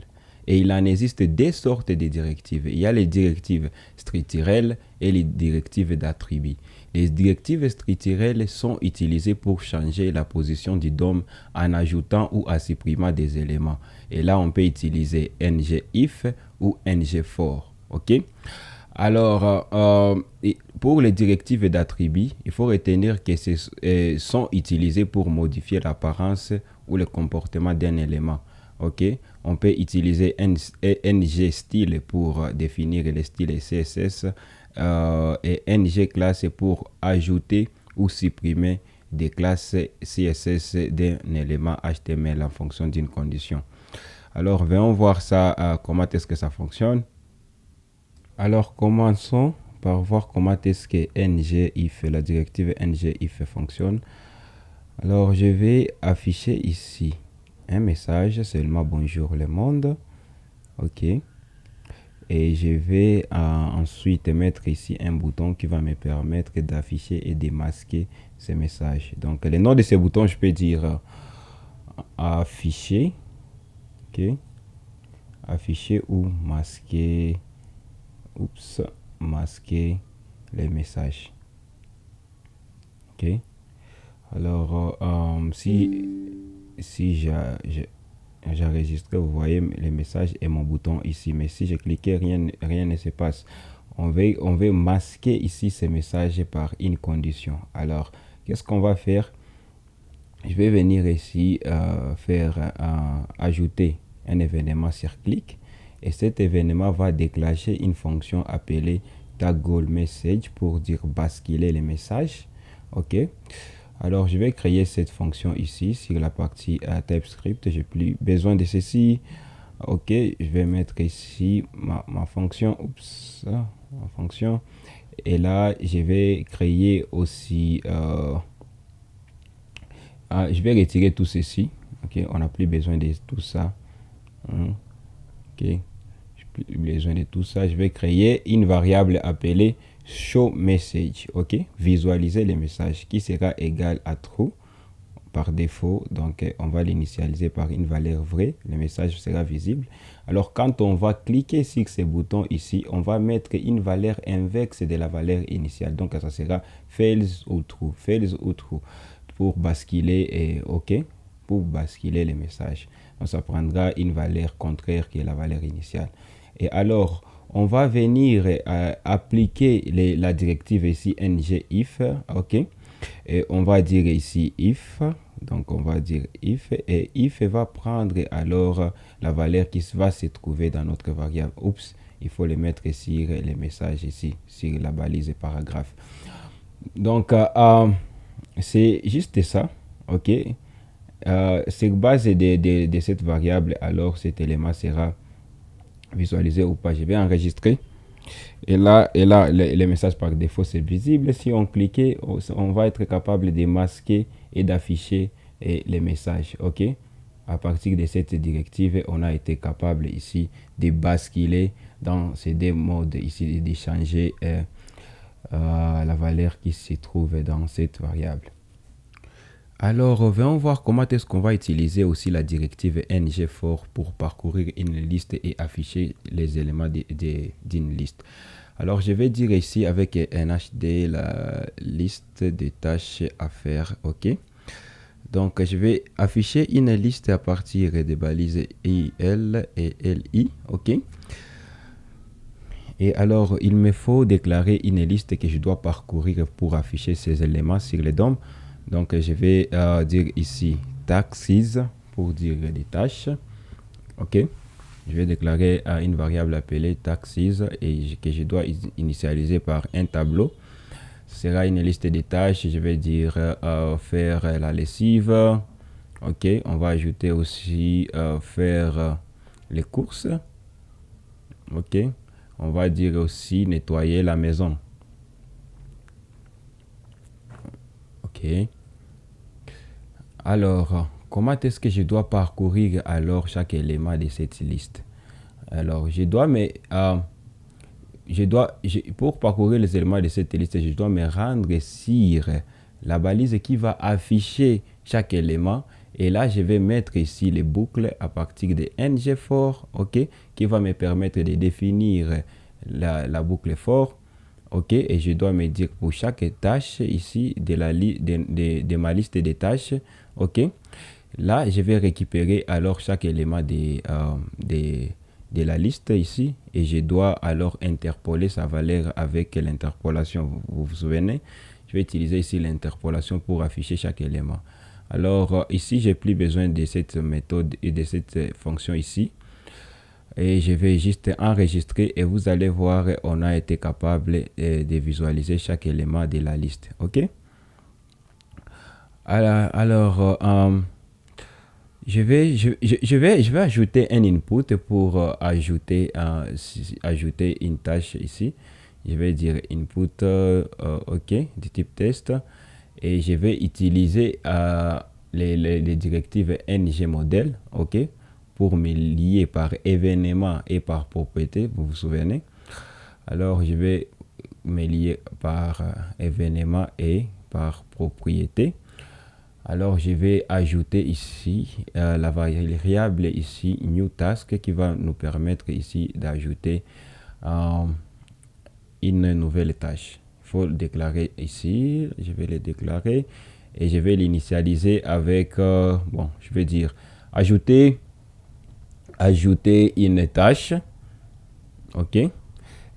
Et il en existe deux sortes de directives. Il y a les directives structurelles et les directives d'attributs. Les directives structurelles sont utilisées pour changer la position du DOM en ajoutant ou en supprimant des éléments. Et là, on peut utiliser ngIf ou ngFor. OK? Alors, pour les directives d'attributs, il faut retenir que sont utilisées pour modifier l'apparence ou le comportement d'un élément. ok. On peut utiliser ng style pour définir les styles CSS et ng classe pour ajouter ou supprimer des classes CSS d'un élément HTML en fonction d'une condition. Alors, venons voir ça, comment est-ce que ça fonctionne. Alors, commençons par voir comment est-ce que ngIf, la directive ngIf fonctionne. Alors, je vais afficher ici un message, seulement bonjour le monde. Ok. Et je vais ensuite mettre ici un bouton qui va me permettre d'afficher et de masquer ces messages. Donc, le nom de ces boutons, je peux dire afficher. Ok. Afficher ou masquer. Oups. Masquer les messages. Ok. Alors, si j'enregistre, vous voyez les messages et mon bouton ici. Mais si je cliquais, rien ne se passe. On veut masquer ici ces messages par une condition. Alors, qu'est-ce qu'on va faire? Je vais venir ici ajouter un événement sur clic. Et cet événement va déclencher une fonction appelée toggle_message pour dire basculer les messages. Ok. Alors, je vais créer cette fonction ici sur la partie TypeScript. J'ai plus besoin de ceci. Ok, je vais mettre ici ma fonction. Oups, ma fonction. Et là, je vais créer aussi. Je vais retirer tout ceci. Ok, on n'a plus besoin de tout ça. Ok, j'ai plus besoin de tout ça. Je vais créer une variable appelée showMessage, ok, visualiser les messages qui sera égal à true par défaut. Donc on va l'initialiser par une valeur vraie, le message sera visible. Alors quand on va cliquer sur ce bouton ici, on va mettre une valeur inverse de la valeur initiale, donc ça sera false ou true pour basculer et ok, pour basculer les messages. Donc ça prendra une valeur contraire qui est la valeur initiale. Et alors on va venir appliquer la directive ici ngIf, ok, et on va dire ici if, donc on va dire if, et if va prendre alors la valeur qui va se trouver dans notre variable. Oups, il faut le mettre sur les messages ici, sur la balise paragraphe. Donc c'est juste ça, ok. Sur base de cette variable, alors cet élément sera visualiser ou pas. Je vais enregistrer et là les messages par défaut c'est visible. Si on cliquait, on va être capable de masquer et d'afficher les messages, ok. À partir de cette directive, on a été capable ici de basculer dans ces deux modes ici, de changer la valeur qui se trouve dans cette variable. Alors, venons voir comment est-ce qu'on va utiliser aussi la directive ngFor pour parcourir une liste et afficher les éléments d'une liste. Alors, je vais dire ici avec nhd la liste des tâches à faire, ok. Donc, je vais afficher une liste à partir des balises il et li, ok. Et alors, il me faut déclarer une liste que je dois parcourir pour afficher ces éléments sur le DOM. Donc, je vais dire ici taxes pour dire des tâches. Ok. Je vais déclarer une variable appelée taxes et que je dois initialiser par un tableau. Ce sera une liste de tâches. Je vais dire faire la lessive. Ok. On va ajouter aussi faire les courses. Ok. On va dire aussi nettoyer la maison. Ok. Alors, comment est-ce que je dois parcourir alors chaque élément de cette liste? Alors, pour parcourir les éléments de cette liste, je dois me rendre sur la balise qui va afficher chaque élément. Et là, je vais mettre ici les boucles à partir de ngFor, ok, qui va me permettre de définir la boucle for. Ok, et je dois me dire pour chaque tâche ici de ma liste de tâches, ok. Là, je vais récupérer alors chaque élément de la liste ici et je dois alors interpoler sa valeur avec l'interpolation. Vous vous souvenez, je vais utiliser ici l'interpolation pour afficher chaque élément. Alors ici, j'ai plus besoin de cette méthode et de cette fonction ici. Et je vais juste enregistrer et vous allez voir, on a été capable de visualiser chaque élément de la liste. OK? Alors, je vais ajouter un input pour ajouter une tâche ici. Je vais dire input OK du type test et je vais utiliser les directives ngModel, OK, pour me lier par événement et par propriété, vous vous souvenez. Alors je vais me lier par événement et par propriété. Alors je vais ajouter ici la variable ici new task qui va nous permettre ici d'ajouter une nouvelle tâche. Il faut le déclarer ici. Je vais le déclarer et je vais l'initialiser avec bon, je vais dire ajouter une tâche. OK.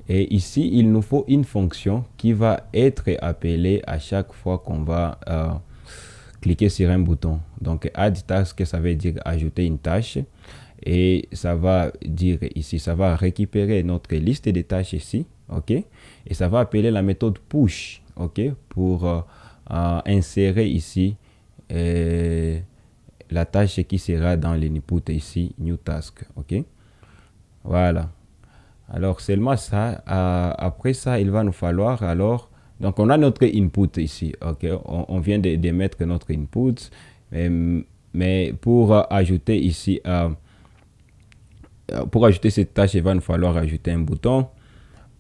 Et ici, il nous faut une fonction qui va être appelée à chaque fois qu'on va cliquer sur un bouton. Donc, add task, ça veut dire ajouter une tâche. Et ça va dire ici, ça va récupérer notre liste de tâches ici. OK. Et ça va appeler la méthode push. OK. Pour insérer ici la tâche qui sera dans l'input ici, new task. OK. Voilà. Alors seulement ça, après ça, il va nous falloir alors, donc on a notre input ici, ok, on vient de mettre notre input, mais pour ajouter ici, pour ajouter cette tâche, il va nous falloir ajouter un bouton.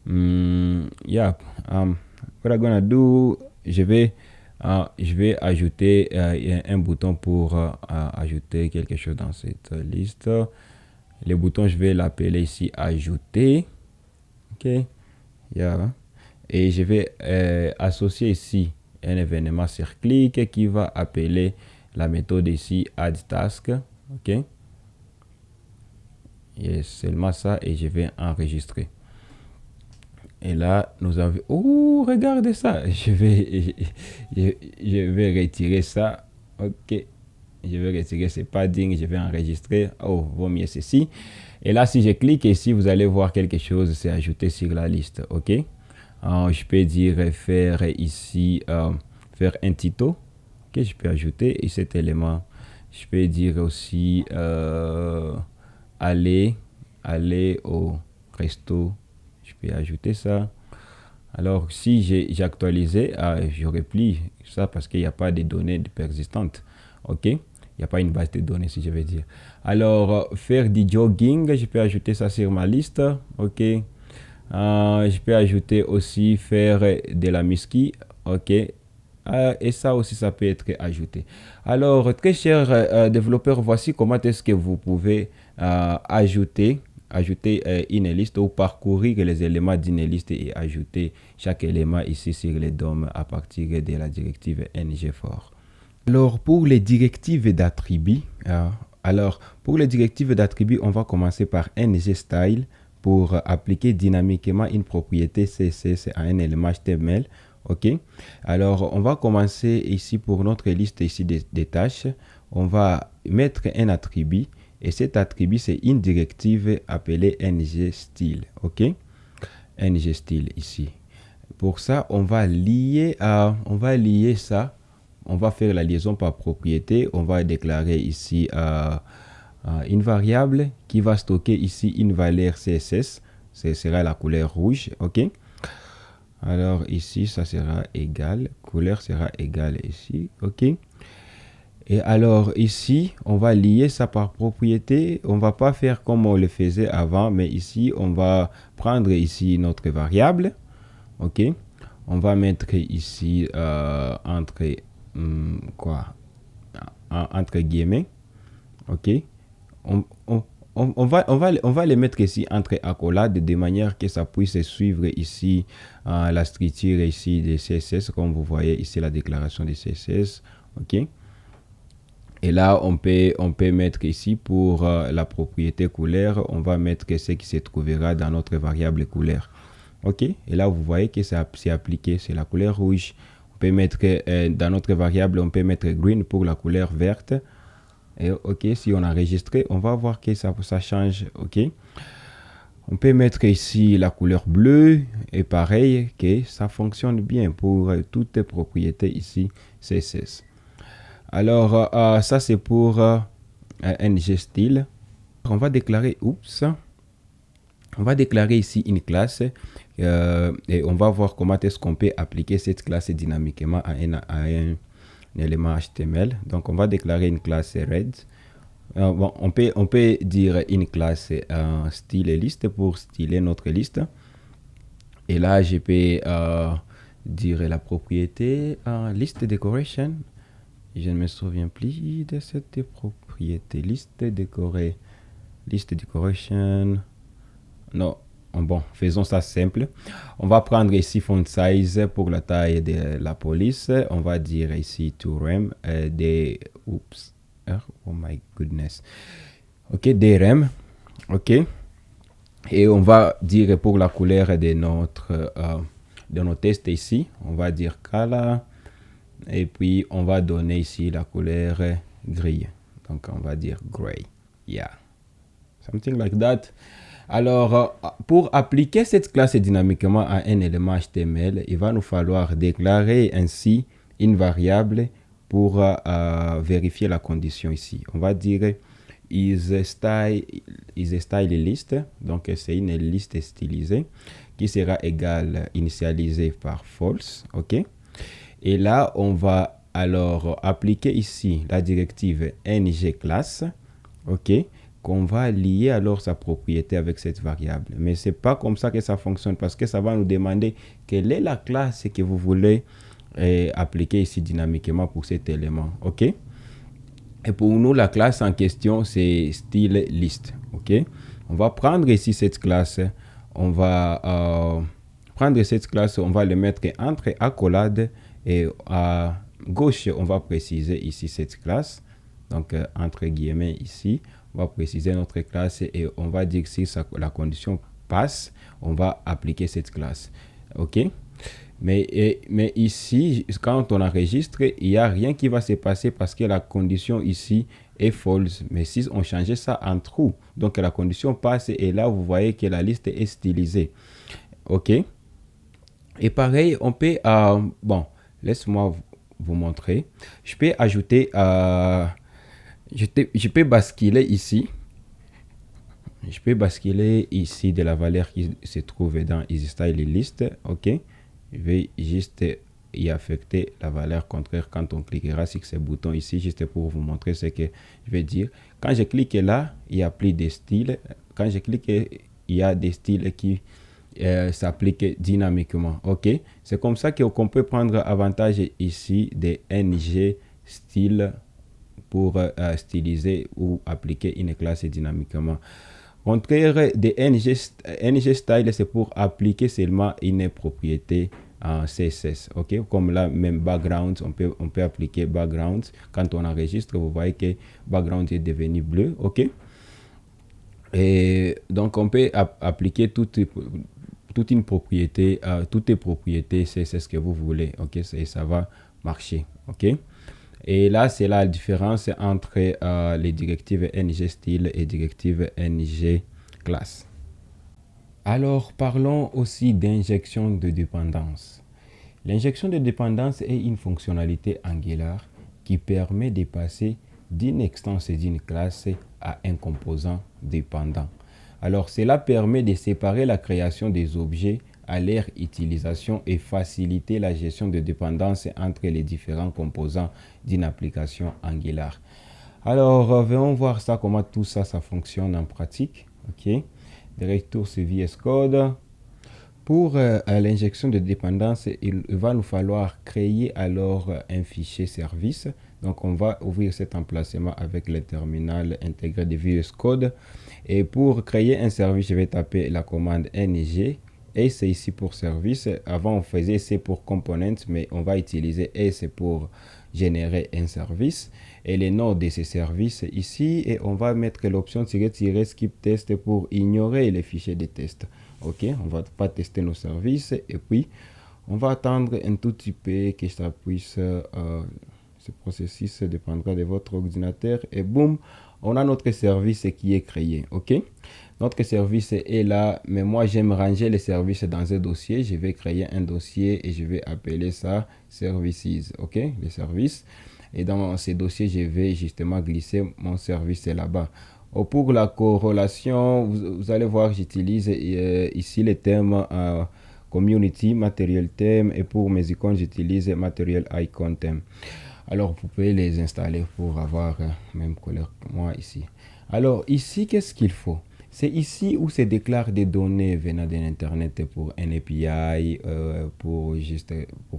Yeah, what I'm gonna do, je vais ajouter un bouton pour ajouter quelque chose dans cette liste. Le bouton, je vais l'appeler ici ajouter. OK. Yeah. Et je vais associer ici un événement sur clic qui va appeler la méthode ici add task. OK. Et seulement ça et je vais enregistrer. Et là, nous avons... Oh, regardez ça. Je vais retirer ça. OK. Je vais retirer ce padding, je vais enregistrer. Oh, vaut mieux ceci. Et là, si je clique ici, vous allez voir quelque chose, c'est ajouté sur la liste. OK. Je peux dire faire ici, faire un tuto. OK, je peux ajouter cet élément. Je peux dire aussi aller au resto. Je peux ajouter ça. Alors, si j'ai actualisé, j'aurais plus ça parce qu'il n'y a pas de données persistantes. OK. Il n'y a pas une base de données, si je veux dire. Alors, faire du jogging, je peux ajouter ça sur ma liste. OK. Je peux ajouter aussi faire de la muscu. OK. Et ça aussi, ça peut être ajouté. Alors, très chers développeurs, voici comment est-ce que vous pouvez ajouter une liste ou parcourir les éléments d'une liste et ajouter chaque élément ici sur les DOM à partir de la directive ngFor. Alors, pour les directives d'attributs, on va commencer par ngStyle pour appliquer dynamiquement une propriété CSS à un élément HTML. OK. Alors, on va commencer ici pour notre liste ici des tâches. On va mettre un attribut et cet attribut, c'est une directive appelée ngStyle. OK. ngStyle ici. Pour ça, on va lier ça. On va faire la liaison par propriété. On va déclarer ici une variable qui va stocker ici une valeur CSS. Ce sera la couleur rouge. OK. Alors ici, ça sera égal. Couleur sera égale ici. OK. Et alors ici, on va lier ça par propriété. On va pas faire comme on le faisait avant, mais ici, on va prendre ici notre variable. OK. On va mettre ici entre guillemets. OK. On va les mettre ici entre accolades de manière que ça puisse suivre ici la structure ici de CSS, comme vous voyez ici la déclaration de CSS. OK. Et là, on peut mettre ici pour la propriété couleur, on va mettre ce qui se trouvera dans notre variable couleur. OK. Et là, vous voyez que c'est appliqué, c'est la couleur rouge. peut mettre dans notre variable, on peut mettre green pour la couleur verte. Et ok, si on a enregistré, on va voir que ça change. Ok, on peut mettre ici la couleur bleue et pareil, que ça fonctionne bien pour toutes les propriétés ici CSS. Alors ça c'est pour ngStyle. On va déclarer, on va déclarer ici une classe et on va voir comment est-ce qu'on peut appliquer cette classe dynamiquement à un élément HTML. Donc on va déclarer une classe red. Bon, on peut dire une classe style liste pour styler notre liste. Et là, je peux dire la propriété list decoration. Je ne me souviens plus de cette propriété. List decoration. Non, bon, faisons ça simple. On va prendre ici font size pour la taille de la police. On va dire ici to rem oh my goodness. Ok, DRM. Ok. Et on va dire pour la couleur de nos tests ici, on va dire color. Et puis on va donner ici la couleur gris. Donc on va dire gray. Yeah. Something like that. Alors, pour appliquer cette classe dynamiquement à un élément HTML, il va nous falloir déclarer ainsi une variable pour vérifier la condition ici. On va dire is a style list, donc c'est une liste stylisée qui sera égale initialisée par false, ok. Et là, on va alors appliquer ici la directive ngClass, ok, qu'on va lier alors sa propriété avec cette variable. Mais c'est pas comme ça que ça fonctionne parce que ça va nous demander quelle est la classe que vous voulez appliquer ici dynamiquement pour cet élément, ok. Et pour nous, la classe en question, c'est style list, ok. On va prendre ici cette classe, on va prendre cette classe, on va le mettre entre accolades et à gauche, on va préciser ici cette classe, donc entre guillemets ici. On va préciser notre classe et on va dire si la condition passe, on va appliquer cette classe. Ok. Mais ici, quand on enregistre, il n'y a rien qui va se passer parce que la condition ici est false. Mais si on changeait ça en true, donc la condition passe et là, vous voyez que la liste est stylisée. Ok. Et pareil, on peut... bon, laisse-moi vous montrer. Je peux ajouter... je peux basculer ici. Je peux basculer ici de la valeur qui se trouve dans isStyleList. Ok. Je vais juste y affecter la valeur contraire quand on cliquera sur ce bouton ici, juste pour vous montrer ce que je vais dire. Quand je clique là, il n'y a plus de styles. Quand je clique, il y a des styles qui s'appliquent dynamiquement. Ok. C'est comme ça qu'on peut prendre avantage ici des ng style pour styliser ou appliquer une classe dynamiquement. Contraire de ng style, c'est pour appliquer seulement une propriété en CSS. Ok, comme là même background, on peut appliquer background. Quand on enregistre, vous voyez que background est devenu bleu. Ok, et donc on peut appliquer toute une propriété, toutes les propriétés CSS que vous voulez. Ok, et ça va marcher. Ok. Et là, c'est la différence entre les directives ngStyle et directives ngClass. Alors, parlons aussi d'injection de dépendance. L'injection de dépendance est une fonctionnalité Angular qui permet de passer d'une instance d'une classe à un composant dépendant. Alors, cela permet de séparer la création des objets à leur utilisation et faciliter la gestion de dépendance entre les différents composants d'une application Angular. Alors, venons voir ça, comment tout ça, ça fonctionne en pratique. Ok, retour sur VS Code. Pour l'injection de dépendance, il va nous falloir créer alors un fichier service. Donc, on va ouvrir cet emplacement avec le terminal intégré de VS Code. Et pour créer un service, je vais taper la commande ng. Et c'est ici pour service. Avant, on faisait C pour component, mais on va utiliser S pour générer un service. Et les noms de ces services ici. Et on va mettre l'option "-skip test" pour ignorer les fichiers de test. Ok, on va pas tester nos services. Et puis, On va attendre un tout petit peu que ça puisse, ce processus dépendra de votre ordinateur et boum, on a notre service qui est créé, ok? Notre service est là, mais moi j'aime ranger les services dans un dossier. Je vais créer un dossier et je vais appeler ça services, ok? Les services. Et dans ces dossiers, je vais justement glisser mon service là-bas. Pour la corrélation, vous allez voir, j'utilise ici les termes community, material theme, et pour mes icônes, j'utilise material icon theme. Alors, vous pouvez les installer pour avoir même couleur que moi ici. Alors, ici, qu'est-ce qu'il faut? C'est ici où se déclarent des données venant de l'Internet pour un API, pour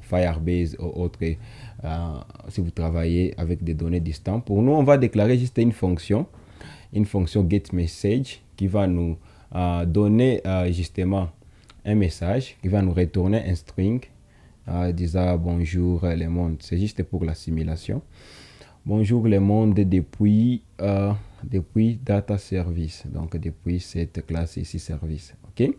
Firebase ou autre. Si vous travaillez avec des données distantes, pour nous, on va déclarer juste une fonction getMessage qui va nous donner justement un message, qui va nous retourner un string disant bonjour le monde. C'est juste pour la simulation. Bonjour le monde depuis data service, donc depuis cette classe ici service, ok.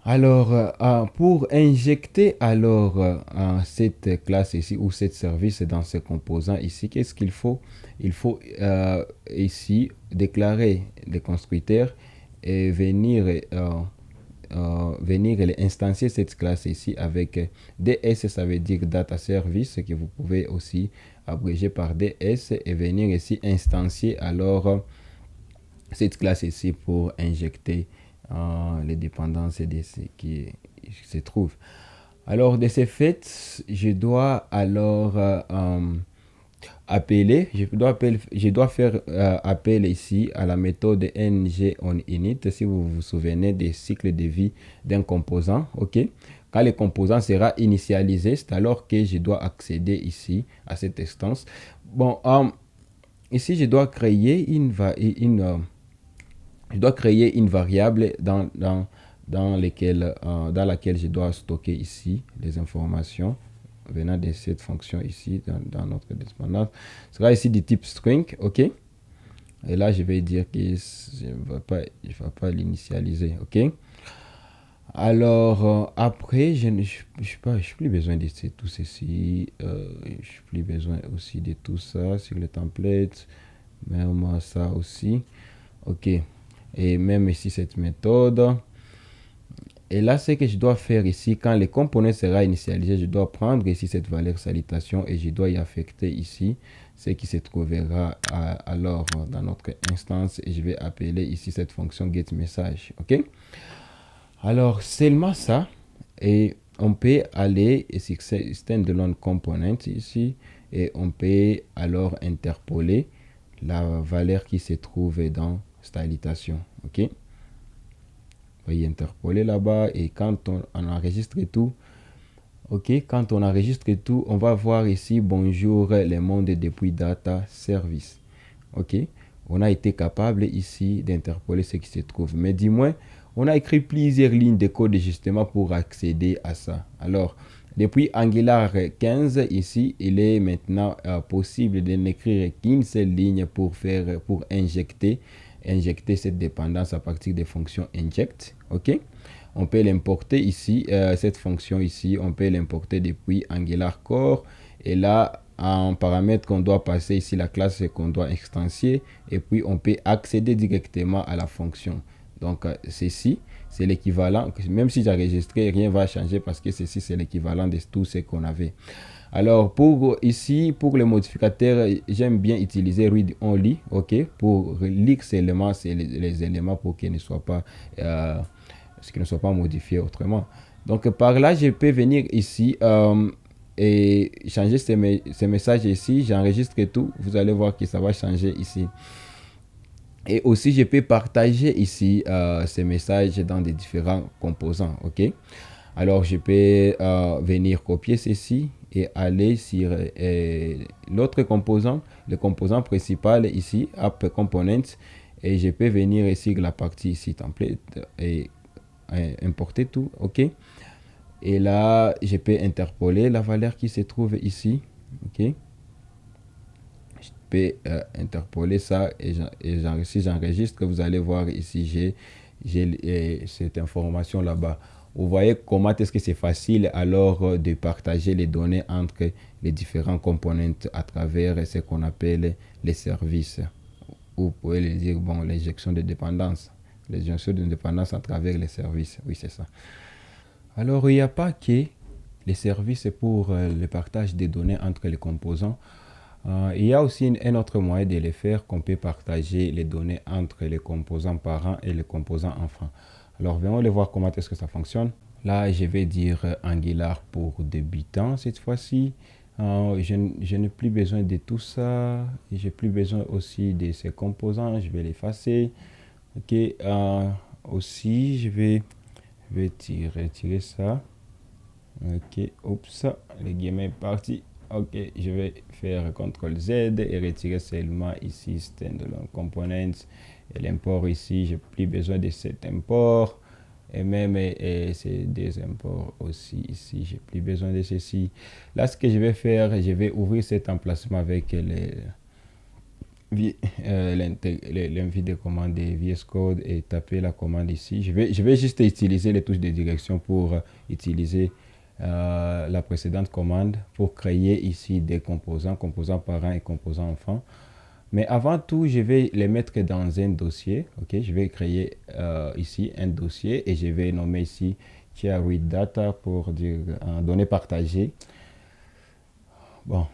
Alors pour injecter alors cette classe ici ou cette service dans ce composant ici, qu'est-ce qu'il faut? Il faut ici déclarer les constructeurs et venir instancier cette classe ici avec DS, ça veut dire data service, que vous pouvez aussi abréger par DS, et venir ici instancier alors cette classe ici pour injecter les dépendances de ce qui se trouve. Alors de ce fait, je dois alors je dois faire appel ici à la méthode ngOnInit, si vous vous souvenez des cycles de vie d'un composant, ok. Quand le composant sera initialisé, c'est alors que je dois accéder ici à cette instance. Bon, ici je dois créer une variable dans laquelle je dois stocker ici les informations venant de cette fonction ici dans notre dépendance. Ce sera ici du type string, ok. Et là, je vais dire que je ne vais pas l'initialiser, ok. Alors, après, je n'ai plus besoin de tout ceci. Je n'ai plus besoin aussi de tout ça sur le template. Même ça aussi. Ok. Et même ici, cette méthode. Et là, ce que je dois faire ici, quand le component sera initialisé, je dois prendre ici cette valeur salutation et je dois y affecter ici ce qui se trouvera alors dans notre instance, et je vais appeler ici cette fonction getMessage. Ok. Alors, seulement ça, et on peut aller sur standalone component ici, et on peut alors interpoler la valeur qui se trouve dans salutation. Ok. On va y interpoler là-bas, et quand on enregistre tout, ok, quand on enregistre tout, on va voir ici bonjour le monde depuis data service, ok. On a été capable ici d'interpoler ce qui se trouve, mais dis-moi, on a écrit plusieurs lignes de code justement pour accéder à ça. Alors depuis Angular 15 ici, il est maintenant possible de n'écrire qu'une seule ligne pour injecter cette dépendance à partir des fonctions inject, ok. On peut l'importer ici, cette fonction ici, on peut l'importer depuis Angular Core, et là en paramètre qu'on doit passer ici la classe qu'on doit extensier, et puis on peut accéder directement à la fonction. Donc ceci c'est l'équivalent, même si j'ai enregistré, rien va changer parce que ceci c'est l'équivalent de tout ce qu'on avait. Alors pour le modificateur, j'aime bien utiliser read only, ok, pour lire seulement les éléments pour qu'ils ne soient pas modifiés autrement. Donc par là, je peux venir ici et changer ces messages ici. J'enregistre tout. Vous allez voir que ça va changer ici. Et aussi, je peux partager ici ces messages dans des différents composants, ok. Alors, je peux venir copier ceci et aller sur l'autre composant, le composant principal ici, App Components, et je peux venir ici la partie ici, template, et importer tout, ok. Et là, je peux interpoler la valeur qui se trouve ici, ok. Je peux interpoler ça, et si j'enregistre, vous allez voir ici, j'ai cette information là-bas. vous voyez comment est-ce que c'est facile alors de partager les données entre les différents components à travers ce qu'on appelle les services. Ou vous pouvez le dire, bon, l'injection de dépendance. L'injection de dépendance à travers les services. Oui, c'est ça. Alors, il n'y a pas que les services pour le partage des données entre les composants. Il y a aussi un autre moyen de le faire qu'on peut partager les données entre les composants parents et les composants enfants. Alors, venons les voir comment est-ce que ça fonctionne. Là, je vais dire Angular pour débutants cette fois-ci. Je n'ai plus besoin de tout ça. J'ai plus besoin aussi de ces composants. Je vais l'effacer. Ok. Aussi, je vais retirer ça. Ok. Oups. Le guillemets est parti. Ok. Je vais faire CTRL Z et retirer seulement ici standalone components. Et l'import ici, j'ai plus besoin de cet import. Et même ces deux imports aussi ici, j'ai plus besoin de ceci. Là, ce que je vais faire, je vais ouvrir cet emplacement avec l'envie de commande de VS Code et taper la commande ici. Je vais juste utiliser les touches de direction pour utiliser la précédente commande pour créer ici des composants parents et composants enfants. Mais avant tout, je vais les mettre dans un dossier. Ok, je vais créer ici un dossier et je vais nommer ici read data pour dire données partagées. Bon,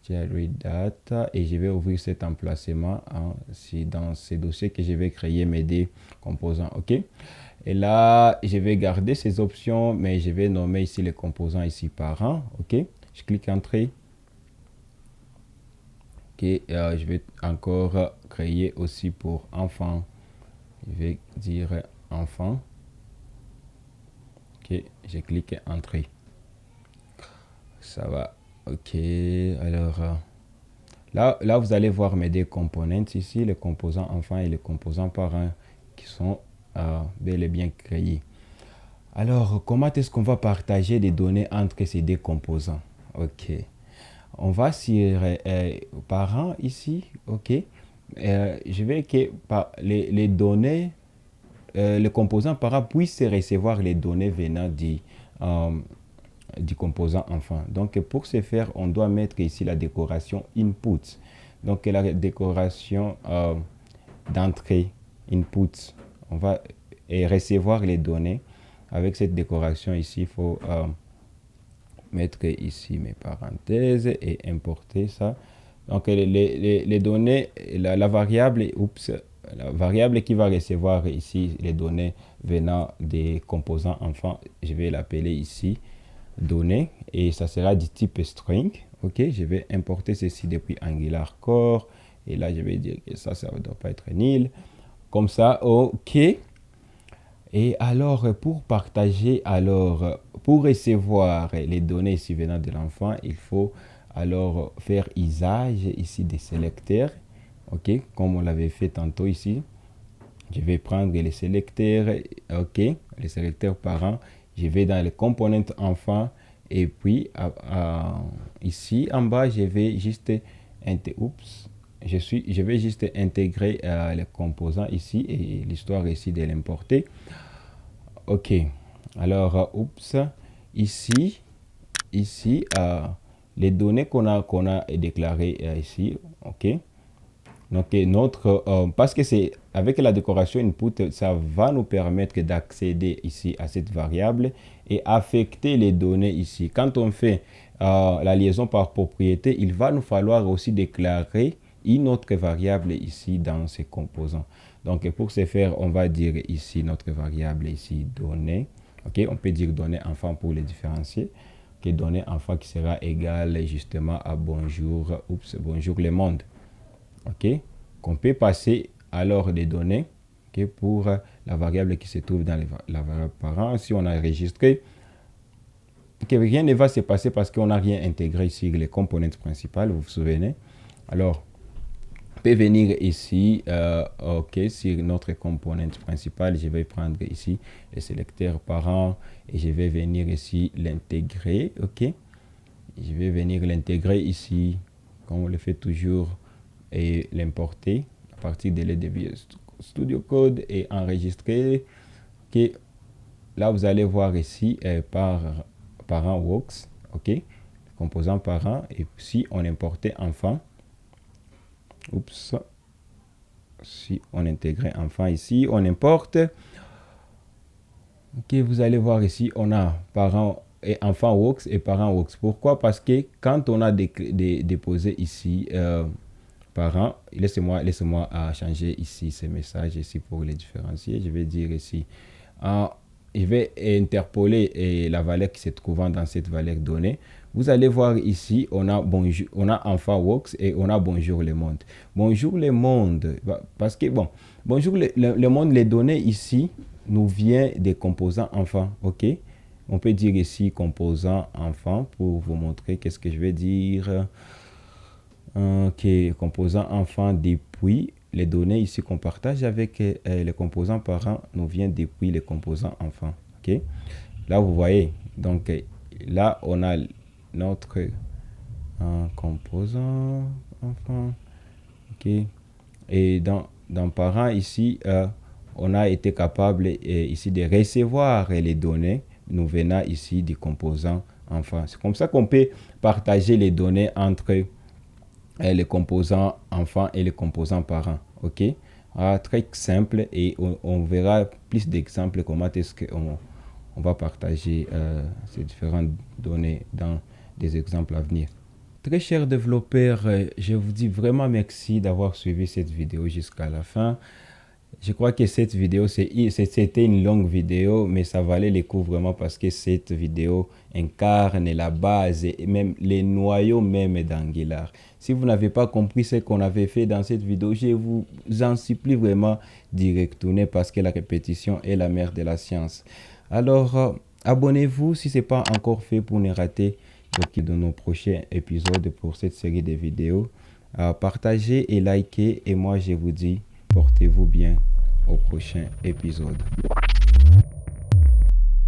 read data et je vais ouvrir cet emplacement dans ce dossier que je vais créer mes deux composants. Ok, et là, je vais garder ces options, mais je vais nommer ici les composants ici parents. Ok, je clique entrée. Ok, je vais encore créer aussi pour enfant. Je vais dire enfant. Ok, je clique entrée. Ça va. Ok, alors là vous allez voir mes deux components ici, les composants enfants et les composants parents qui sont bel et bien créés. Alors, comment est-ce qu'on va partager des données entre ces deux composants? Ok. On va sur parents ici, ok. Je vais que les données, le composant parent puisse recevoir les données venant du composant enfant. Donc pour ce faire, on doit mettre ici la décoration input. Donc la décoration d'entrée input, on va recevoir les données. Avec cette décoration ici, il faut mettre ici mes parenthèses et importer ça. Donc les données, la variable qui va recevoir ici les données venant des composants enfants, je vais l'appeler ici données et ça sera du type string. Ok, je vais importer ceci depuis Angular Core et là je vais dire que ça ne doit pas être nil. Comme ça, ok. Et alors, pour partager, pour recevoir les données ici venant de l'enfant, il faut alors faire usage ici des sélecteurs. Ok, comme on l'avait fait tantôt ici. Je vais prendre les sélecteurs, ok, les sélecteurs parents. Je vais dans les components enfants et puis ici en bas, je vais juste je vais juste intégrer les composants ici et l'histoire ici de l'importer. Ok, alors, ici, les données qu'on a déclarées ici, ok. Donc, parce que c'est avec la décoration input, ça va nous permettre d'accéder ici à cette variable et affecter les données ici. Quand on fait la liaison par propriété, il va nous falloir aussi déclarer une autre variable ici dans ces composants. Donc, pour ce faire, on va dire ici notre variable ici données. Ok, on peut dire données enfant pour les différencier. Ok, données enfant qui sera égal justement à bonjour, bonjour le monde. Ok, qu'on peut passer alors des données pour la variable qui se trouve dans la variable parent. Si on a enregistré, rien ne va se passer parce qu'on n'a rien intégré ici, les composantes principales, vous vous souvenez. Alors, on peut venir ici, ok, sur notre composante principale, je vais prendre ici le sélecteur parent et je vais venir ici l'intégrer, ok. Je vais venir l'intégrer ici, comme on le fait toujours, et l'importer à partir de l'EDB Studio Code et enregistrer. Ok, là, vous allez voir ici parent works, ok, composant parent, et si on importait enfant, oups, si on intégrait enfant ici, on importe, ok, vous allez voir ici, on a parent et enfant works et parent works. Pourquoi? Parce que quand on a déposé ici parent, laissez-moi changer ici ces messages ici pour les différencier. Je vais dire ici, je vais interpoler la valeur qui se trouvant dans cette valeur donnée. Vous allez voir ici, on a bonjour, on a enfant works et on a bonjour le monde. Bonjour le monde, parce que bon, bonjour le monde, les données ici nous vient des composants enfants, ok? On peut dire ici composant enfant pour vous montrer qu'est-ce que je vais dire. Ok, composant enfant depuis les données ici qu'on partage avec les composants parents nous viennent depuis les composants enfants. Ok, là vous voyez, donc là on a notre composant enfant. Ok, et dans parents ici, on a été capable ici de recevoir les données nous venant ici du composant enfant. C'est comme ça qu'on peut partager les données entre les composants enfants et les composants parents. Ok, très simple, et on verra plus d'exemples comment est-ce qu'on on va partager ces différentes données dans des exemples à venir. Très chers développeurs, je vous dis vraiment merci d'avoir suivi cette vidéo jusqu'à la fin. Je crois que cette vidéo, c'était une longue vidéo, mais ça valait le coup vraiment parce que cette vidéo incarne la base et même les noyaux même d'Angular. Si vous n'avez pas compris ce qu'on avait fait dans cette vidéo, je vous en supplie vraiment d'y retourner parce que la répétition est la mère de la science. Alors, abonnez-vous si ce n'est pas encore fait pour ne rater de nos prochains épisodes pour cette série de vidéos. Partagez et likez, et moi je vous dis, portez-vous bien au prochain épisode.